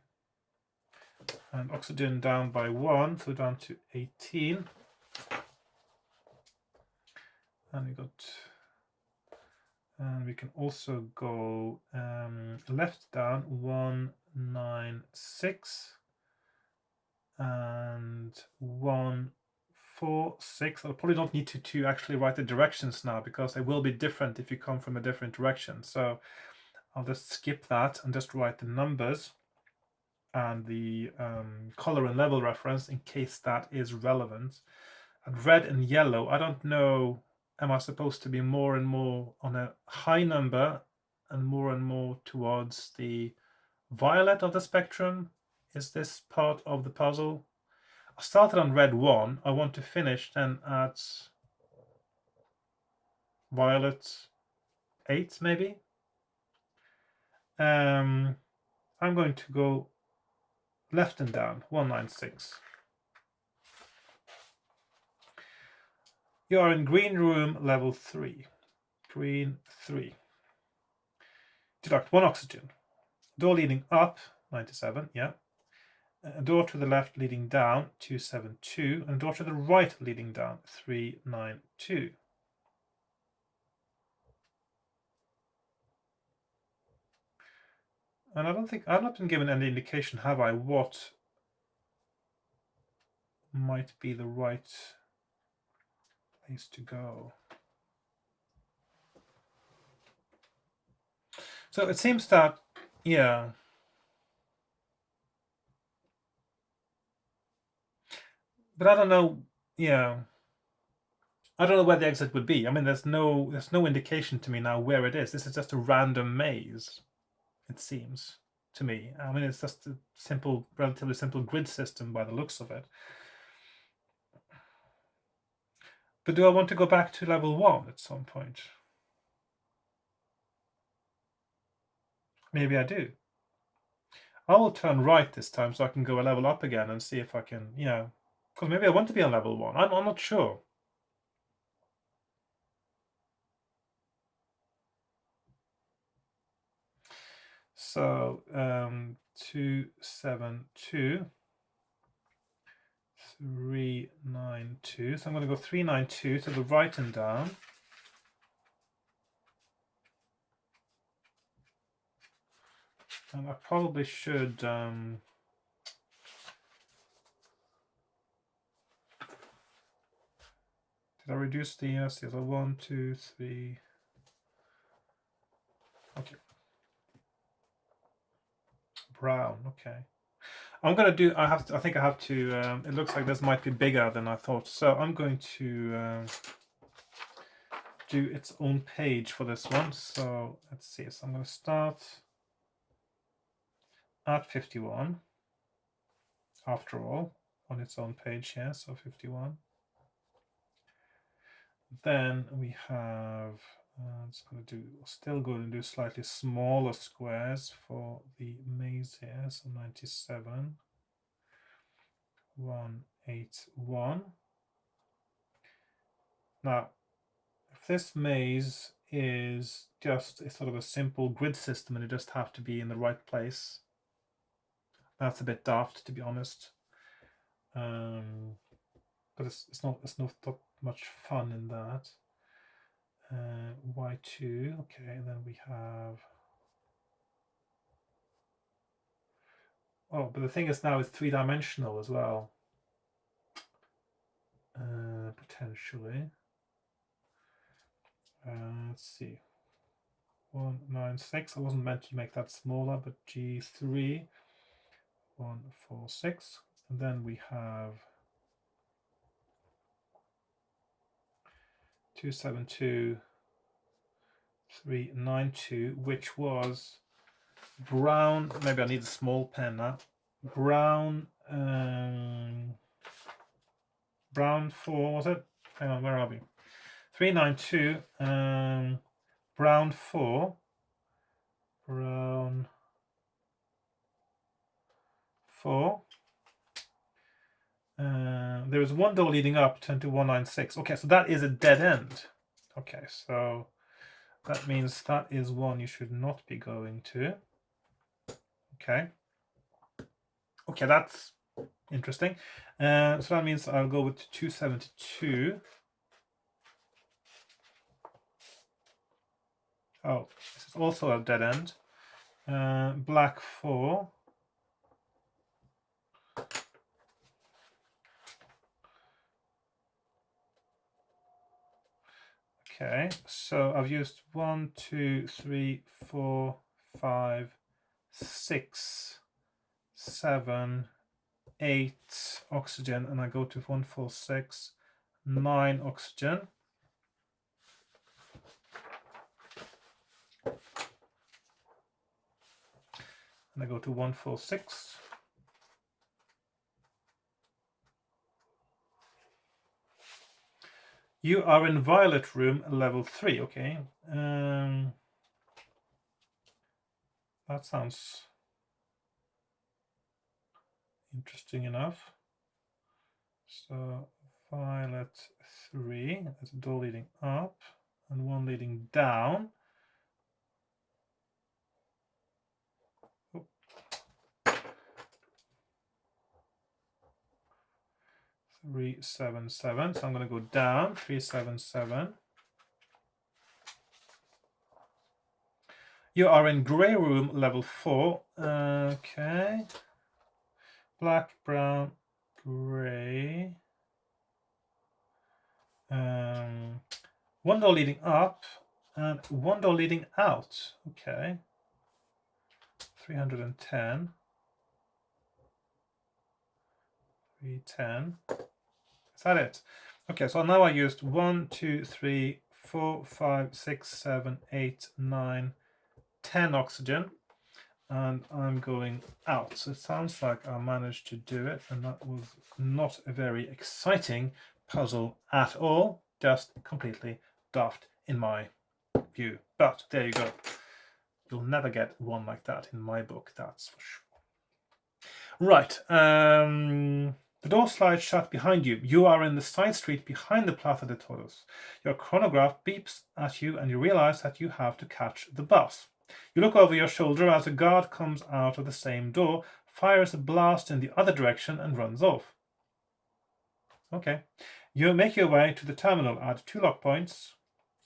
And oxygen down by 1, so down to 18. And we can also go left down 196 and 146. I probably don't need to actually write the directions now, because they will be different if you come from a different direction. So I'll just skip that and just write the numbers and the color and level reference in case that is relevant. And red and yellow, I don't know, am I supposed to be more and more on a high number and more towards the violet of the spectrum? Is this part of the puzzle? I started on red 1. I want to finish then at violet 8 maybe. I'm going to go left and down 196. You are in Green Room level 3. Green 3. Deduct 1 oxygen. Door leading up 97, yeah. A door to the left leading down 272, and a door to the right leading down 392. And I don't think I've not been given any indication, have I, what might be the right place to go. So it seems that, yeah. But I don't know, yeah. I don't know where the exit would be. I mean, there's no indication to me now where it is. This is just a random maze, it seems. to me. I mean, it's just a simple, relatively simple grid system by the looks of it. But do I want to go back to level 1 at some point? Maybe I do. I will turn right this time so I can go a level up again and see if I can, you know, because maybe I want to be on level 1. I'm not sure. So 272, 392. So I'm going to go 392 to the right and down. And I probably should did I reduce the yes? So 1, 2, 3. Okay. Brown. Okay. I'm gonna do. I think I have to. It looks like this might be bigger than I thought. So I'm going to do its own page for this one. So let's see. So I'm going to start at 51. After all, on its own page here. So 51. Then we have. It's going to do. Still going to do slightly smaller squares for the maze here. So 97. 181. Now, if this maze is just a sort of a simple grid system and you just have to be in the right place, that's a bit daft, to be honest. But it's not much fun in that. Y2, okay, and then we have. Oh, but the thing is now it's 3-dimensional as well. Potentially. Let's see. 196. I wasn't meant to make that smaller, but G3. 146. And then we have 272. 392, which was brown. Maybe I need a small pen now. Brown. Brown 4, was it? Hang on, where are we? 392. Brown 4. Brown 4. There is one door leading up, turn to 196. Okay, so that is a dead end. Okay, so that means that is one you should not be going to. Okay. Okay, that's interesting. So that means I'll go with 272. Oh, this is also a dead end. Black 4. Okay, so I've used 1, 2, 3, 4, 5, 6, 7, 8 oxygen, and I go to 146, 9 oxygen. And I go to 146. You are in violet room level 3. Okay. That sounds interesting enough. So violet 3, there's a door leading up and one leading down. 377. So I'm going to go down 377. You are in gray room level 4. Okay. Black, brown, gray. One door leading up and one door leading out. Okay. 310. 310. Is that it? Okay, so now I used 1, 2, 3, 4, 5, 6, 7, 8, 9, 10 oxygen. and I'm going out. So it sounds like I managed to do it, and that was not a very exciting puzzle at all, just completely daft in my view. But there you go. You'll never get one like that in my book, that's for sure. Right. The door slides shut behind you. You are in the side street behind the Plaza de Toros. Your chronograph beeps at you, and you realize that you have to catch the bus. You look over your shoulder as a guard comes out of the same door, fires a blast in the other direction, and runs off. Okay. You make your way to the terminal, add 2 lock points,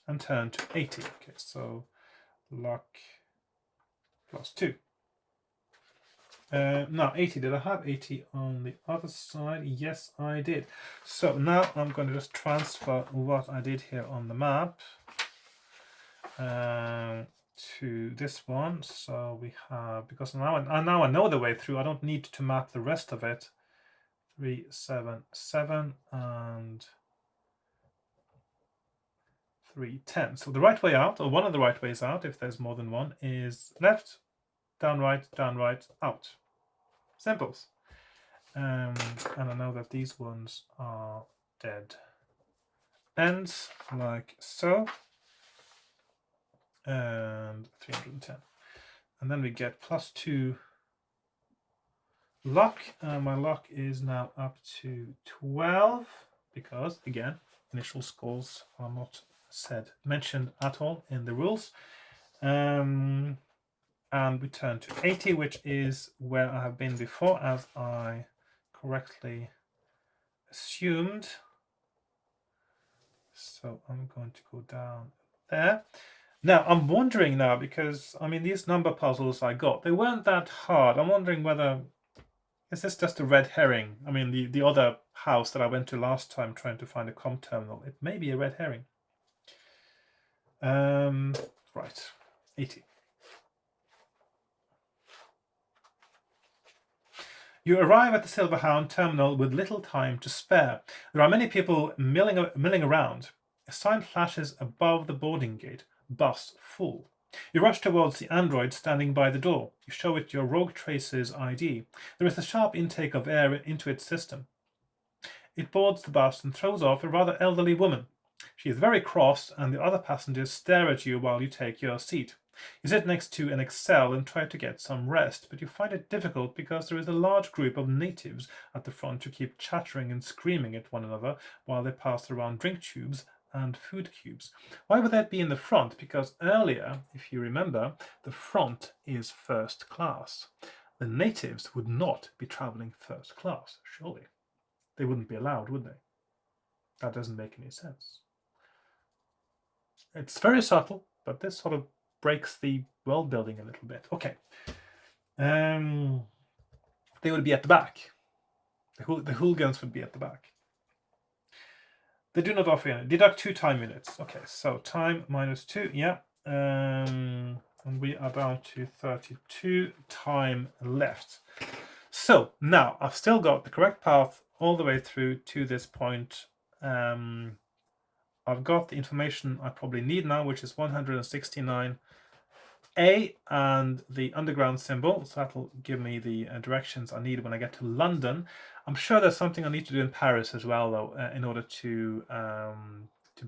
and turn to 80. Okay, so lock plus 2. Now 80, did I have 80 on the other side? Yes, I did. So now I'm going to just transfer what I did here on the map to this one. So we have, because now I know the way through, I don't need to map the rest of it. 377 and 310. So the right way out, or one of the right ways out, if there's more than one, is left, down, right, out. Simples. And I know that these ones are dead ends, like so. And 310. And then we get plus 2 luck. My luck is now up to 12, because, again, initial scores are not mentioned at all in the rules. And we turn to 80, which is where I have been before, as I correctly assumed. So I'm going to go down there. Now, I'm wondering now, because, I mean, these number puzzles I got, they weren't that hard. I'm wondering whether, is this just a red herring? I mean, the other house that I went to last time trying to find a com terminal, it may be a red herring. Right, 80. You arrive at the Silver Hound terminal with little time to spare. There are many people milling around. A sign flashes above the boarding gate. Bus full. You rush towards the android standing by the door. You show it your Rogue Tracer's ID. There is a sharp intake of air into its system. It boards the bus and throws off a rather elderly woman. She is very cross, and the other passengers stare at you while you take your seat. You sit next to an Excel and try to get some rest, but you find it difficult because there is a large group of natives at the front who keep chattering and screaming at one another while they pass around drink tubes and food cubes. Why would that be in the front? Because earlier, if you remember, the front is first class. The natives would not be traveling first class, surely. They wouldn't be allowed, would they? That doesn't make any sense. It's very subtle, but this sort of breaks the world building a little bit. Okay. They would be at the back. The hooligans would be at the back. They do not offer any. Deduct 2 time units. Okay, so time minus 2, yeah. And we are down to 32 time left. So now I've still got the correct path all the way through to this point. I've got the information I probably need now, which is 169A and the underground symbol. So that'll give me the directions I need when I get to London. I'm sure there's something I need to do in Paris as well, though, in order to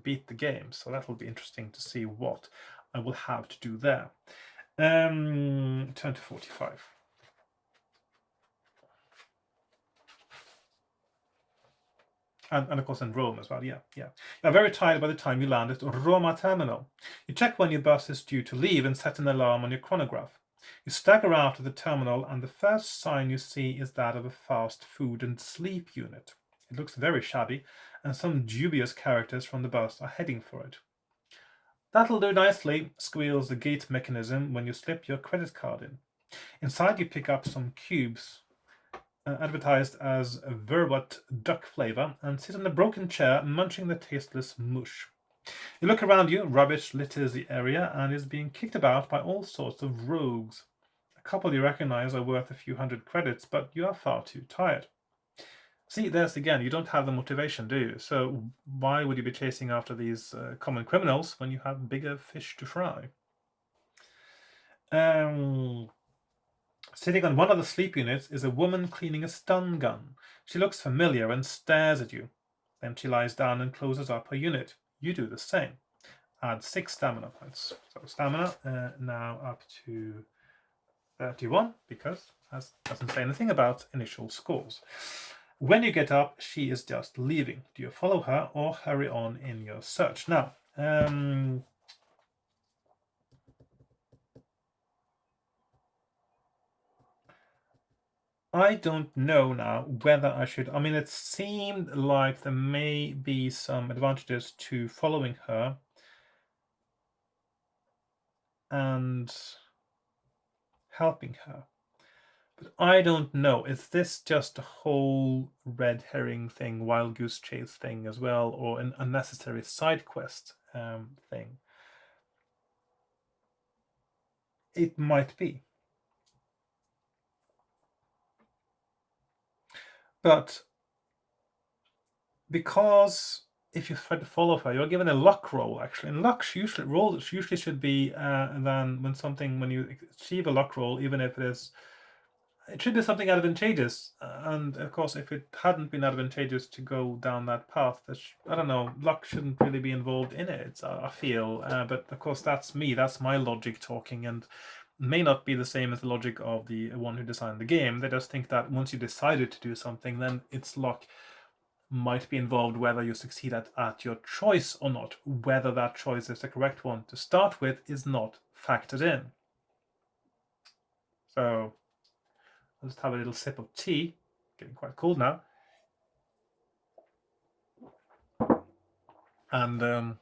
beat the game. So that'll be interesting to see what I will have to do there. Turn to 45. And of course in Rome as well, yeah. You're very tired by the time you land at Roma terminal. You check when your bus is due to leave and set an alarm on your chronograph. You stagger out of the terminal, and the first sign you see is that of a fast food and sleep unit. It looks very shabby, and some dubious characters from the bus are heading for it. That'll do nicely, squeals the gate mechanism when you slip your credit card in. Inside you pick up some cubes, advertised as vermouth duck flavor, and sit in a broken chair munching the tasteless mush. You look around you, rubbish litters the area and is being kicked about by all sorts of rogues. A couple you recognize are worth a few hundred credits, but you are far too tired. See, there's again, you don't have the motivation, do you? So why would you be chasing after these common criminals when you have bigger fish to fry? Sitting on one of the sleep units is a woman cleaning a stun gun. She looks familiar and stares at you. Then she lies down and closes up her unit. You do the same. Add 6 stamina points. So stamina now up to 31 because it doesn't say anything about initial scores. When you get up, she is just leaving. Do you follow her or hurry on in your search? Now, I don't know now whether I should. I mean, it seemed like there may be some advantages to following her and helping her. But I don't know. Is this just a whole red herring thing, wild goose chase thing as well, or an unnecessary side quest thing? It might be. But because if you try to follow her, you're given a luck roll actually, and luck usually should be then when you achieve a luck roll, even if it should be something advantageous. And of course, if it hadn't been advantageous to go down that path, I don't know, luck shouldn't really be involved in it. I feel, but of course that's me. That's my logic talking, and may not be the same as the logic of the one who designed the game. They just think that once you decided to do something, then it's luck might be involved whether you succeed at your choice or not. Whether that choice is the correct one to start with is not factored in. So I'll just have a little sip of tea. Getting quite cold now. And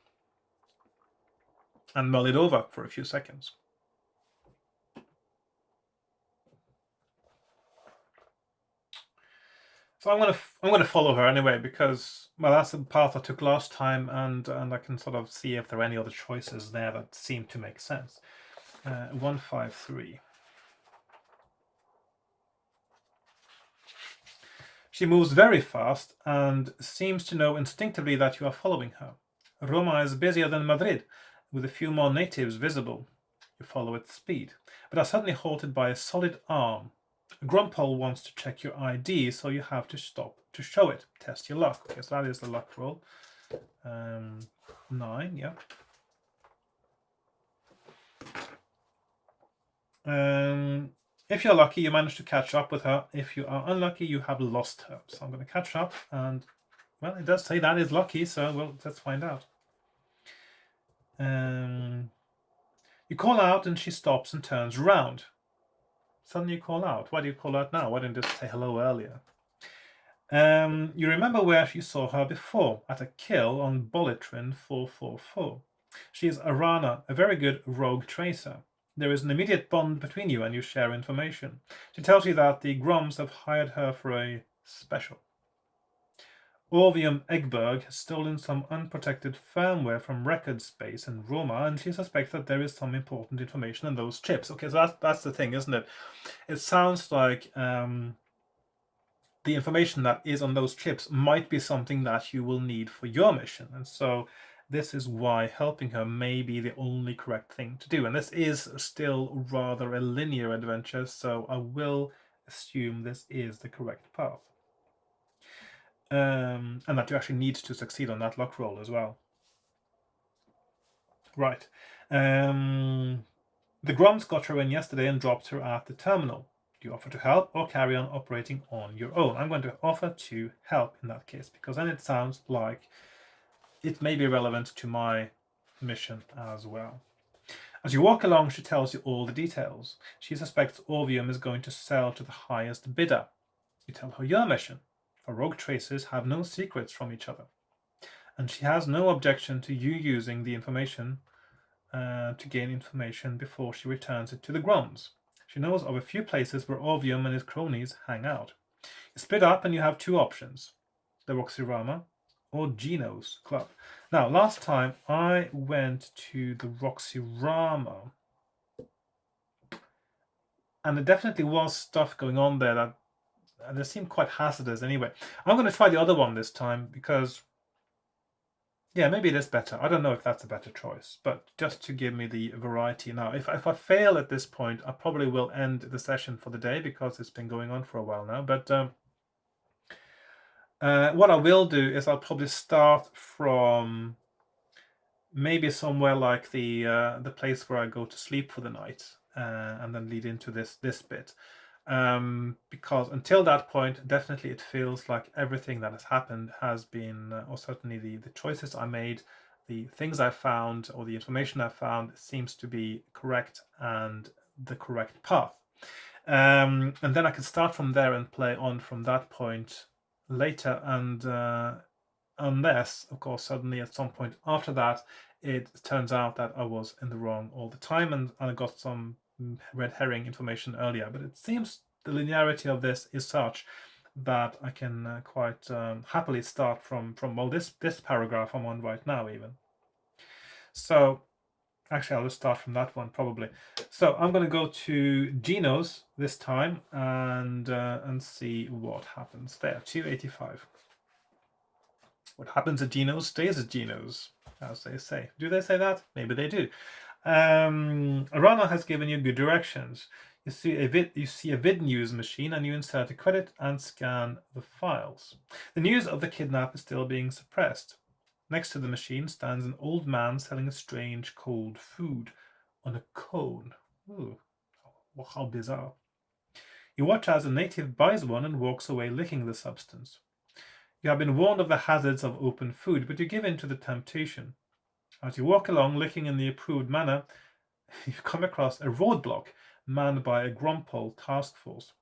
mull it over for a few seconds. So I'm gonna follow her anyway because, well, that's the path I took last time, and I can sort of see if there are any other choices there that seem to make sense. 153. She moves very fast and seems to know instinctively that you are following her. Roma is busier than Madrid, with a few more natives visible. You follow its speed, but are suddenly halted by a solid arm. Grumpole wants to check your ID, so you have to stop to show it. Test your luck. Okay, so that is the luck roll. 9, yeah. If you're lucky, you manage to catch up with her. If you are unlucky, you have lost her. So I'm going to catch up, and, well, it does say that is lucky, so, well, let's find out. You call out, and she stops and turns around. Suddenly you call out. Why do you call out now? Why didn't you just say hello earlier? You remember where you saw her before, at a kill on Bolitrin 444. She is Arana, a very good rogue tracer. There is an immediate bond between you and you share information. She tells you that the Groms have hired her for a special. Orvium Egberg has stolen some unprotected firmware from record space in Roma, and she suspects that there is some important information in those chips. Okay, so that's the thing, isn't it? It sounds like the information that is on those chips might be something that you will need for your mission. And so this is why helping her may be the only correct thing to do. And this is still rather a linear adventure, so I will assume this is the correct path. And that you actually need to succeed on that luck roll as well. Right. The Groms got her in yesterday and dropped her at the terminal. Do you offer to help or carry on operating on your own? I'm going to offer to help in that case, because then it sounds like it may be relevant to my mission as well. As you walk along, she tells you all the details. She suspects Orvium is going to sell to the highest bidder. You tell her your mission, for rogue tracers have no secrets from each other. And she has no objection to you using the information to gain information before she returns it to the Groms. She knows of a few places where Orvium and his cronies hang out. You split up and you have two options, the Roxyrama or Geno's Club. Now, last time I went to the Roxyrama, and there definitely was stuff going on there that seemed quite hazardous anyway. I'm going to try the other one this time because Yeah, maybe it is better. I don't know if that's a better choice, but just to give me the variety now. If I fail at this point, I probably will end the session for the day because it's been going on for a while now. But what I will do is I'll probably start from maybe somewhere like the place where I go to sleep for the night, and then lead into this bit. Because until that point, definitely it feels like everything that has happened has been, or certainly the choices I made, the things I found, or the information I found seems to be correct and the correct path. And then I can start from there and play on from that point later. And unless, of course, suddenly at some point after that, it turns out that I was in the wrong all the time and I got some red herring information earlier. But it seems the linearity of this is such that I can quite happily start from well, this paragraph I'm on right now even. So actually, I'll just start from that one probably. So I'm going to go to Geno's this time and see what happens there. 285. What happens at Geno's stays at Geno's, as they say. Do they say that? Maybe they do. Rana has given you good directions. You see a vid news machine and you insert a credit and scan the files. The news of the kidnap is still being suppressed. Next to the machine stands an old man selling a strange cold food on a cone. Ooh, how bizarre. You watch as a native buys one and walks away licking the substance. You have been warned of the hazards of open food, but you give in to the temptation. As you walk along, licking in the approved manner, you come across a roadblock manned by a Grompol task force.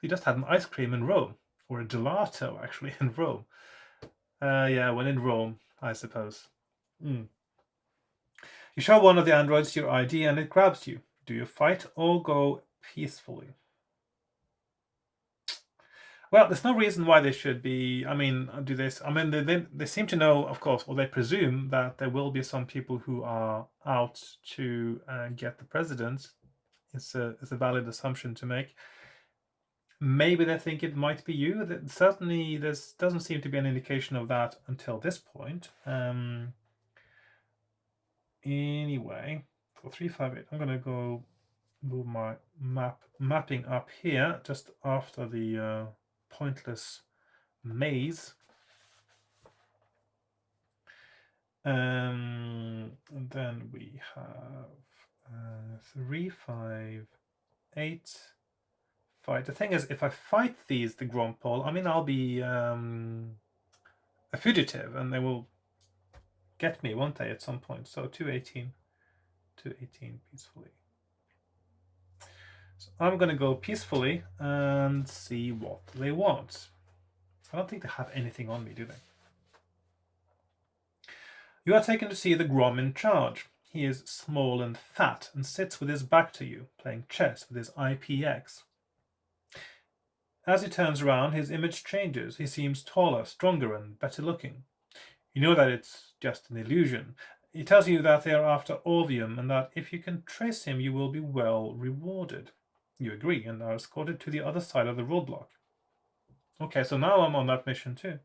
You just had an ice cream in Rome, or a gelato actually in Rome. Yeah, when in Rome, I suppose. You show one of the androids your ID and it grabs you. Do you fight or go peacefully? Well, there's no reason why they should be. I mean, do this. I mean, they seem to know, of course, or they presume that there will be some people who are out to get the president. It's a valid assumption to make. Maybe they think it might be you. Certainly, there doesn't seem to be an indication of that until this point. Anyway, for 358, I'm going to go move my mapping up here just after the pointless maze. And then we have 358 fight. The thing is, if I fight the Grompol, I mean, I'll be a fugitive and they will get me, won't they, at some point? So 218 peacefully. So I'm going to go peacefully and see what they want. I don't think they have anything on me, do they? You are taken to see the Grom in charge. He is small and fat and sits with his back to you, playing chess with his IPX. As he turns around, his image changes. He seems taller, stronger, and better looking. You know that it's just an illusion. He tells you that they are after Orvium and that if you can trace him, you will be well rewarded. You agree and are escorted to the other side of the roadblock. Okay, so now I'm on that mission too.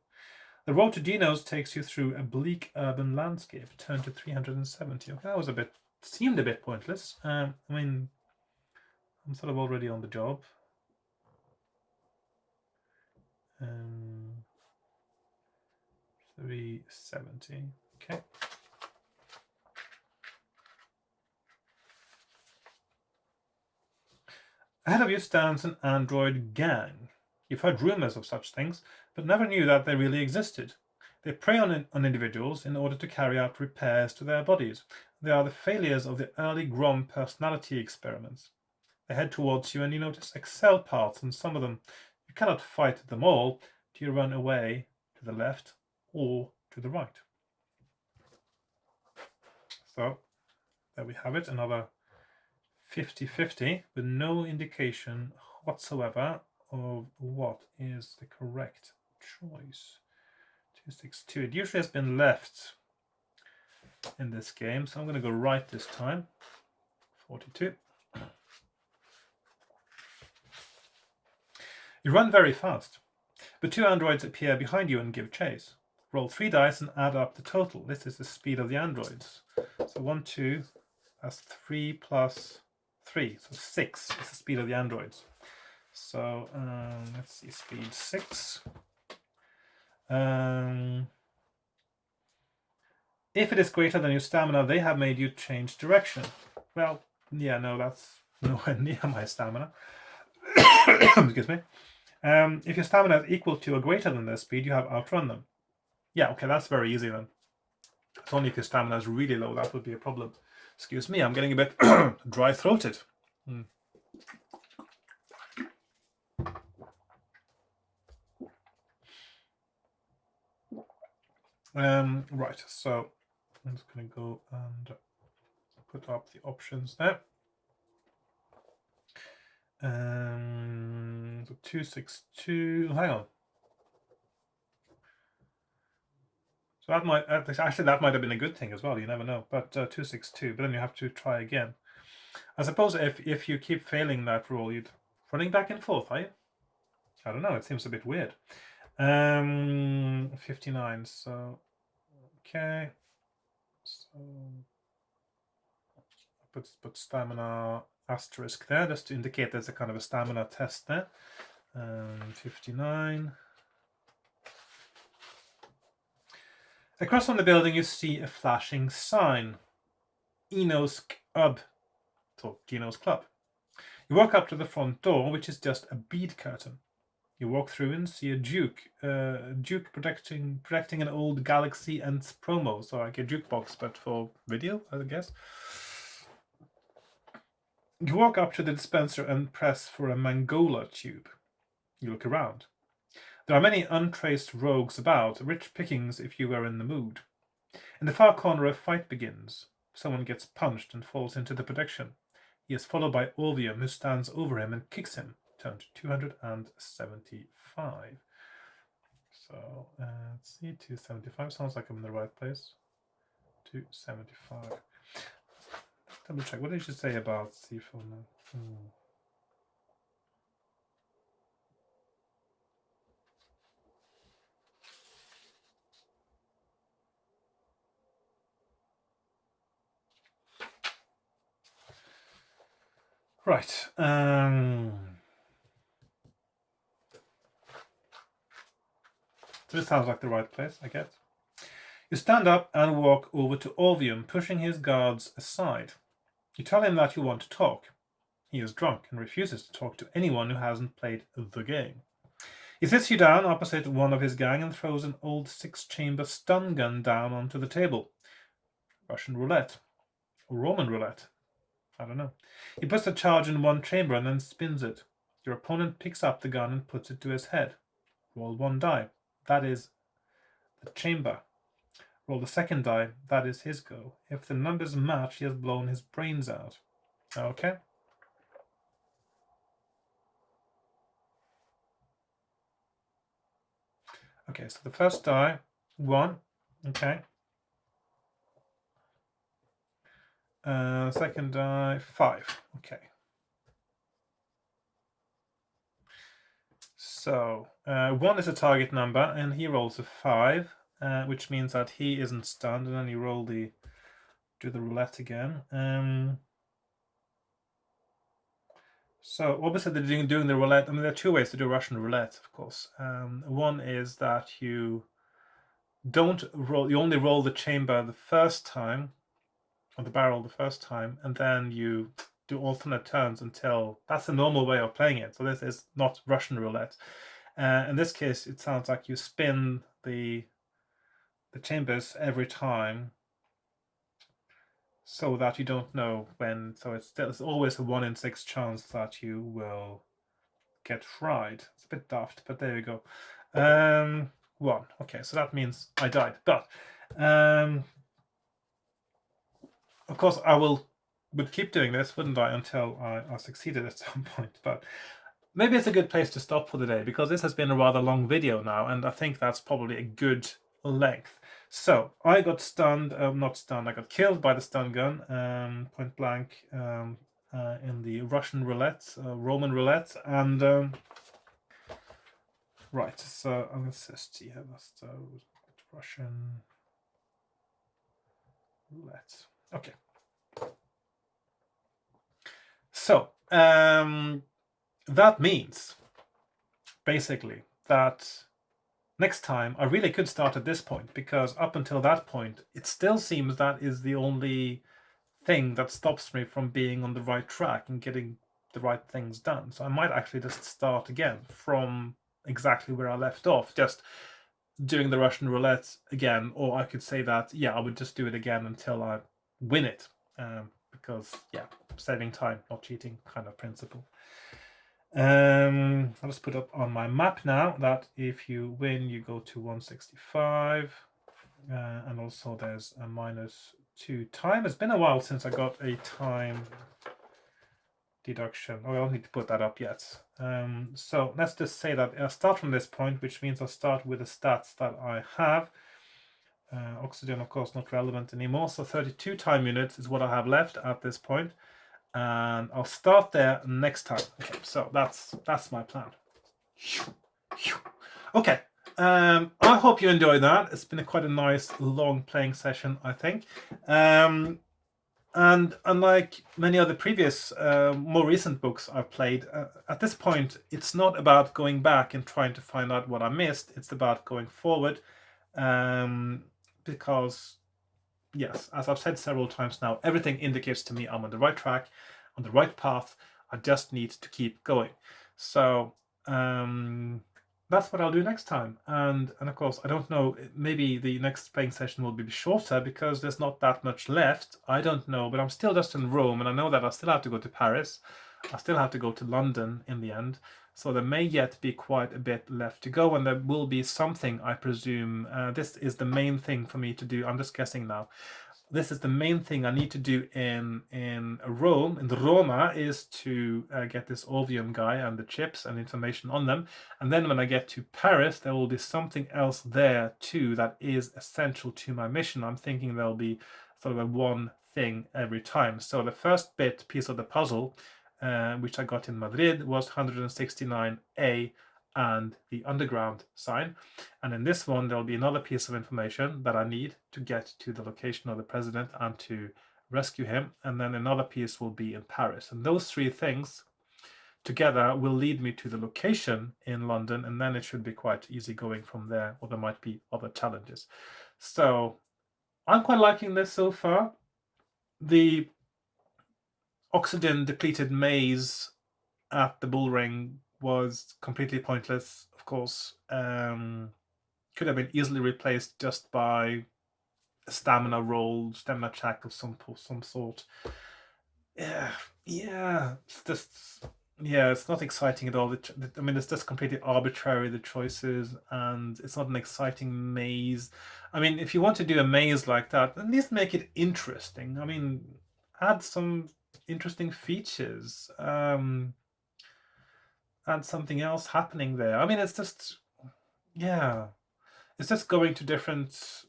The road to Geno's takes you through a bleak urban landscape. Turn to 370. Okay, that seemed a bit pointless. I mean, I'm sort of already on the job. 370. Okay. Ahead of you stands an android gang. You've heard rumors of such things, but never knew that they really existed. They prey on individuals in order to carry out repairs to their bodies. They are the failures of the early Grom personality experiments. They head towards you and you notice Excel parts in some of them. You cannot fight them all. Do you run away to the left or to the right? So there we have it, another 50-50 with no indication whatsoever of what is the correct choice. 262. It usually has been left in this game, so I'm going to go right this time. 42. You run very fast, but two androids appear behind you and give chase. roll 3 dice and add up the total. This is the speed of the androids. So 1, 2, that's 3 plus 3, so 6 is the speed of the androids. So let's see, speed 6. If it is greater than your stamina, they have made you change direction. Well, yeah, no, that's nowhere near my stamina. Excuse me. If your stamina is equal to or greater than their speed, you have outrun them. Yeah, okay, that's very easy then. It's only if your stamina is really low that would be a problem. Excuse me, I'm getting a bit dry-throated. Right, so I'm just going to go and put up the options there. So 262. Hang on. So that might actually that might have been a good thing as well. You never know. But 262. But then you have to try again. I suppose if you keep failing that roll, you'd running back and forth, are you? I don't know. It seems a bit weird. 59. So okay. So put stamina asterisk there just to indicate there's a kind of a stamina test there. 59. Across from the building, you see a flashing sign. Eno's Club. So Gino's Club. You walk up to the front door, which is just a bead curtain. You walk through and see a Duke. Duke projecting an old Galaxy Ents promo. So like a jukebox, but for video, I guess. You walk up to the dispenser and press for a Mangola tube. You look around. There are many untraced rogues about, rich pickings if you were in the mood. In the far corner, a fight begins. Someone gets punched and falls into the protection. He is followed by Orvium, who stands over him and kicks him. Turn to 275. So, let's see, 275. Sounds like I'm in the right place. 275. Double check. What did you say about C4 now? Right. So this sounds like the right place, I guess. You stand up and walk over to Orvium, pushing his guards aside. You tell him that you want to talk. He is drunk and refuses to talk to anyone who hasn't played the game. He sits you down opposite one of his gang and throws an old 6-chamber stun gun down onto the table. Russian roulette. Or Roman roulette. I don't know. He puts the charge in one chamber and then spins it. Your opponent picks up the gun and puts it to his head. Roll 1 die. That is the chamber. Roll the 2nd die. That is his go. If the numbers match, he has blown his brains out. Okay. Okay, so the first die, 1. Okay. Second die, 5. Okay. So 1 is a target number, and he rolls a 5, which means that he isn't stunned. And then you roll do the roulette again. So obviously they're doing the roulette. I mean, there are 2 ways to do Russian roulette, of course. One is that you don't roll. You only roll the chamber the first time, or the barrel the first time, and then you do alternate turns until that's the normal way of playing it. So this is not Russian roulette. In this case, it sounds like you spin the chambers every time, so that you don't know when. So it's always a 1 in 6 chance that you will get fried. It's a bit daft, but there you go. 1. Okay, so that means I died. But of course, I would keep doing this, wouldn't I, until I succeeded at some point. But maybe it's a good place to stop for the day, because this has been a rather long video now, and I think that's probably a good length. So I got stunned, not stunned, I got killed by the stun gun, point blank, in the Russian roulette, Roman roulette, and right, so let's just see here, that's Russian roulette. Okay. So that means basically that next time I really could start at this point, because up until that point it still seems that is the only thing that stops me from being on the right track and getting the right things done. So I might actually just start again from exactly where I left off, just doing the Russian roulette again, or I could say that, yeah, I would just do it again until I win it, because, yeah, saving time, not cheating kind of principle. I'll just put up on my map now that if you win, you go to 165, and also there's a -2 time. It's been a while since I got a time deduction. Oh, I don't need to put that up yet. So let's just say that I start from this point, which means I start with the stats that I have. Oxygen, of course, not relevant anymore. So 32 time units is what I have left at this point, and I'll start there next time. Okay, so that's my plan. Okay. I hope you enjoyed that. It's been quite a nice long playing session, I think. And unlike many other previous, more recent books I've played, at this point, it's not about going back and trying to find out what I missed. It's about going forward, because, yes, as I've said several times now, everything indicates to me I'm on the right track, on the right path. I just need to keep going. So that's what I'll do next time. And of course, I don't know, maybe the next playing session will be shorter because there's not that much left. I don't know, but I'm still just in Rome, and I know that I still have to go to Paris. I still have to go to London in the end. So there may yet be quite a bit left to go, and there will be something, I presume. This is the main thing for me to do. I'm just guessing now. This is the main thing I need to do in Rome, in Roma, is to get this Orvium guy and the chips and information on them. And then when I get to Paris, there will be something else there too that is essential to my mission. I'm thinking there'll be sort of a one thing every time. So the first piece of the puzzle, which I got in Madrid, was 169A and the underground sign. And in this one, there'll be another piece of information that I need to get to the location of the president and to rescue him. And then another piece will be in Paris. And those three things together will lead me to the location in London, and then it should be quite easy going from there, or there might be other challenges. So I'm quite liking this so far. The oxygen depleted maze at the bull ring was completely pointless, of course. Could have been easily replaced just by a stamina roll, stamina check of some sort. Yeah, it's just, yeah, it's not exciting at all. I mean, it's just completely arbitrary, the choices, and it's not an exciting maze. I mean, if you want to do a maze like that, at least make it interesting. I mean, add some interesting features. Add something else happening there. I mean, it's just, yeah, it's just going to different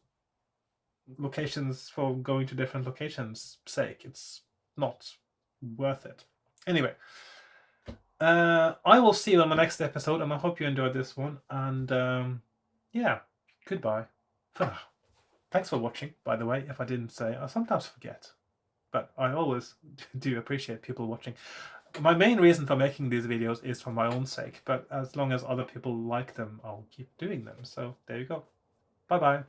locations for going to different locations' sake. It's not worth it. Anyway, I will see you on the next episode, and I hope you enjoyed this one. And yeah, goodbye for now. Thanks for watching, by the way. If I didn't say, I sometimes forget, but I always do appreciate people watching. My main reason for making these videos is for my own sake, but as long as other people like them, I'll keep doing them. So there you go. Bye-bye.